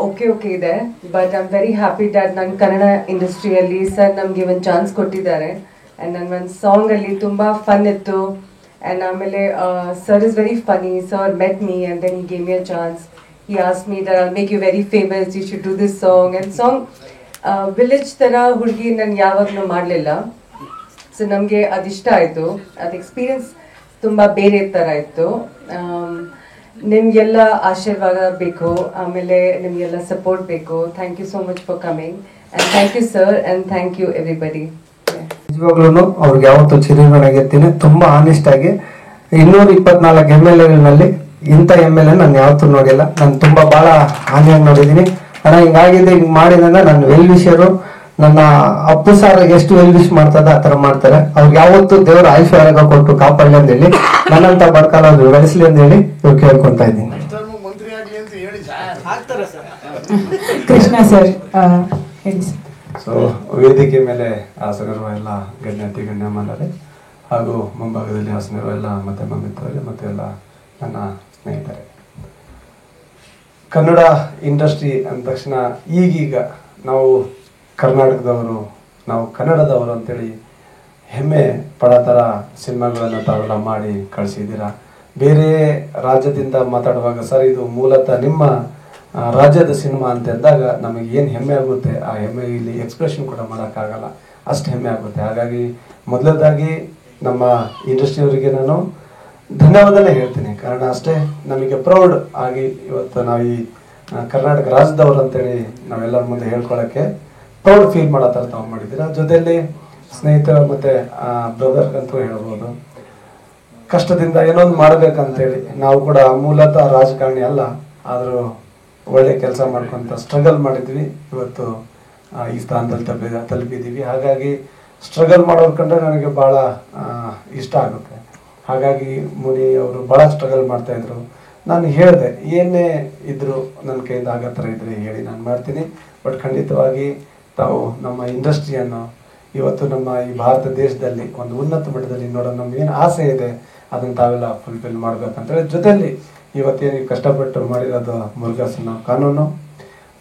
Speaker 12: okay ಇದೆ, but I am very happy that ನನ್ನ ಕನ್ನಡ ಇಂಡಸ್ಟ್ರಿಯಲ್ಲಿ sir ನಮಗೆ ಒಂದು chance ಕೊಟ್ಟಿದ್ದಾರೆ. And ನನ್ನ ಒಂದು ಸಾಂಗಲ್ಲಿ ತುಂಬ ಫನ್ ಇತ್ತು. ಆ್ಯಂಡ್ ಆಮೇಲೆ sir is very funny. Sir met me and then he gave me a chance. He ask me that I'll make you very famous, you should do this song. And song village ಥರ ಹುಡುಗಿ ನಾನು ಯಾವಾಗಲೂ ಮಾಡಲಿಲ್ಲ. So ನಮಗೆ ಅದಿಷ್ಟ ಆಯಿತು. ಅದು experience ತುಂಬ ಬೇರೆ ಥರ ಇತ್ತು. ನಿಮಗೆಲ್ಲ ಆಶೀರ್ವಾದ ಬೇಕು, ಆಮೇಲೆ ನಿಮಗೆಲ್ಲ ಸಪೋರ್ಟ್ ಬೇಕು. Thank you so much for coming and thank you sir and thank you everybody.
Speaker 3: ನಿಜವಾಗ್ಲೂ ಅವ್ರಿಗೆ ಯಾವತ್ತೂ ಚಿರಋಣಿಯಾಗಿರ್ತೀನಿ. ತುಂಬ ಆನೆಸ್ಟ್ ಆಗಿ 224 MLAಗಳಲ್ಲಿ ಇಂಥ MLA ನಾನು ಯಾವತ್ತೂ ನೋಡಿಲ್ಲ. ನಾನು ತುಂಬ ಭಾಳ ಹಾನಿಯಾಗಿ ನೋಡಿದ್ದೀನಿ. ಅಣ್ಣ ಹಿಂಗಾಗಿದೆ, ಹಿಂಗೆ ಮಾಡಿದ್ರೆ ನನ್ನ ವೆಲ್ ವಿಷರು ನನ್ನ ಅಪ್ಪು ಸಾರ್ ಎಷ್ಟು ವೆಲ್ ವಿಶ್ ಮಾಡ್ತದ ಆ ಥರ ಮಾಡ್ತಾರೆ. ಅವ್ರಿಗೆ ಯಾವತ್ತು ದೇವರ ಆಯುಷ್ಯ ಕೊಟ್ಟು ಕಾಪಾಡಲಿ ಅಂತ ಹೇಳಿ ನನ್ನಂತ ಬಡ್ಕಾಲ ಬೆಳೆಸಲಿ ಅಂತ ಹೇಳಿ ಇವ್ರು ಕೇಳ್ಕೊಂತ ಇದ್ದೀನಿ.
Speaker 4: ಕೃಷ್ಣ ಸರ್ ಹೇಳಿ ಸರ್.
Speaker 7: ಸೊ ವೇದಿಕೆ ಮೇಲೆ ಆಸನರು ಎಲ್ಲ ಗಣ್ಯಾತಿ ಗಣ್ಯಮಾನರೇ ಹಾಗೂ ಮುಂಭಾಗದಲ್ಲಿ ಆಸನರು ಎಲ್ಲ ಮತ್ತೆ ಬಂದಿದ್ದಾರೆ ಮತ್ತು ಎಲ್ಲ ನನ್ನ ಸ್ನೇಹಿತರೆ. ಕನ್ನಡ ಇಂಡಸ್ಟ್ರಿ ಅಂದ ತಕ್ಷಣ ಈಗೀಗ ನಾವು ಕರ್ನಾಟಕದವರು, ನಾವು ಕನ್ನಡದವರು ಅಂತೇಳಿ ಹೆಮ್ಮೆ ಪಡೋ ಥರ ಸಿನಿಮಾಗಳನ್ನು ತಾವೆಲ್ಲ ಮಾಡಿ ಕಳಿಸಿದ್ದೀರಾ. ಬೇರೆ ರಾಜ್ಯದಿಂದ ಮಾತಾಡುವಾಗ ಸರ್ ಇದು ಮೂಲತಃ ನಿಮ್ಮ ರಾಜ್ಯದ ಸಿನಿಮಾ ಅಂತ ಅಂದಾಗ ನಮಗೆ ಏನು ಹೆಮ್ಮೆ ಆಗುತ್ತೆ, ಆ ಹೆಮ್ಮೆ ಇಲ್ಲಿ ಎಕ್ಸ್ಪ್ರೆಷನ್ ಕೂಡ ಮಾಡೋಕ್ಕಾಗಲ್ಲ, ಅಷ್ಟು ಹೆಮ್ಮೆ ಆಗುತ್ತೆ. ಹಾಗಾಗಿ ಮೊದಲನೇದಾಗಿ ನಮ್ಮ ಇಂಡಸ್ಟ್ರಿಯವರಿಗೆ ನಾನು ಧನ್ಯವಾದನೇ ಹೇಳ್ತೀನಿ. ಕಾರಣ ಅಷ್ಟೇ ನಮಗೆ ಪ್ರೌಡ್ ಆಗಿ ಇವತ್ತು ನಾವು ಈ ಕರ್ನಾಟಕ ರಾಜ್ಯದವರು ಅಂತೇಳಿ ನಾವೆಲ್ಲರ ಮುಂದೆ ಹೇಳ್ಕೊಳ್ಳೋಕ್ಕೆ ಪ್ರೌಡ್ ಫೀಲ್ ಮಾಡೋ ಥರ ತಾವು ಮಾಡಿದ್ದೀರಾ. ಜೊತೆಯಲ್ಲಿ ಸ್ನೇಹಿತರು ಮತ್ತು ಬ್ರದರ್ ಅಂತೂ ಹೇಳ್ಬೋದು. ಕಷ್ಟದಿಂದ ಏನೊಂದು ಮಾಡಬೇಕಂತೇಳಿ ನಾವು ಕೂಡ ಮೂಲತಃ ರಾಜಕಾರಣಿ ಅಲ್ಲ, ಆದರೂ ಒಳ್ಳೆ ಕೆಲಸ ಮಾಡ್ಕೊಂತ ಸ್ಟ್ರಗಲ್ ಮಾಡಿದ್ವಿ. ಇವತ್ತು ಈ ಸ್ಥಾನದಲ್ಲಿ ತಲುಪಿದ್ದೀವಿ. ಹಾಗಾಗಿ ಸ್ಟ್ರಗಲ್ ಮಾಡೋರು ಕಂಡ್ರೆ ನನಗೆ ಭಾಳ ಇಷ್ಟ ಆಗುತ್ತೆ. ಹಾಗಾಗಿ ಮುನಿ ಅವರು ಭಾಳ ಸ್ಟ್ರಗಲ್ ಮಾಡ್ತಾಯಿದ್ರು. ನಾನು ಹೇಳಿದೆ ಏನೇ ಇದ್ದರೂ ನನ್ನ ಕೈಯಿಂದ ಆಗೋ ಥರ ಇದ್ದರೆ ಹೇಳಿ ನಾನು ಮಾಡ್ತೀನಿ. ಬಟ್ ಖಂಡಿತವಾಗಿ ತಾವು ನಮ್ಮ ಇಂಡಸ್ಟ್ರಿಯನ್ನು ಇವತ್ತು ನಮ್ಮ ಈ ಭಾರತ ದೇಶದಲ್ಲಿ ಒಂದು ಉನ್ನತ ಮಟ್ಟದಲ್ಲಿ ನೋಡೋ ನಮಗೇನು ಆಸೆ ಇದೆ ಅದನ್ನು ತಾವೆಲ್ಲ ಫುಲ್ಫಿಲ್ ಮಾಡಬೇಕಂತೇಳಿ ಜೊತೆಯಲ್ಲಿ ಇವತ್ತೇನು ಕಷ್ಟಪಟ್ಟು ಮಾಡಿರೋದು ಮುರುಘಾ ಸನ್ ಆಫ್ ಕಾನೂನು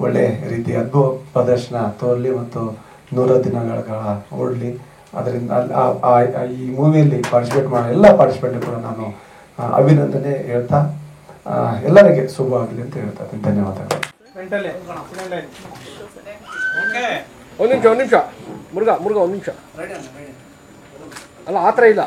Speaker 7: ಒಳ್ಳೆ ರೀತಿ ಅದ್ಭುತ ಪ್ರದರ್ಶನ ತೋರಲಿ ಮತ್ತು 100 ದಿನಗಳ ಓಡಲಿ. ಅದರಿಂದ ಈ ಮೂವಿಯಲ್ಲಿ ಪಾರ್ಟಿಸಿಪೇಟ್ ಮಾಡೋ ಎಲ್ಲ ಪಾರ್ಟಿಸಿಪೇಟ್ ಕೂಡ ನಾನು ಅಭಿನಂದನೆ ಹೇಳ್ತಾ ಎಲ್ಲರಿಗೆ ಶುಭವಾಗಲಿ ಅಂತ ಹೇಳ್ತಾ ಇದ್ದೀನಿ. ಧನ್ಯವಾದಗಳು.
Speaker 13: ಒಂದು ನಿಮಿಷ ಮುರುಘಾ ಒಂದು ನಿಮಿಷ ಅಲ್ಲ, ಆ ಥರ ಇಲ್ಲ.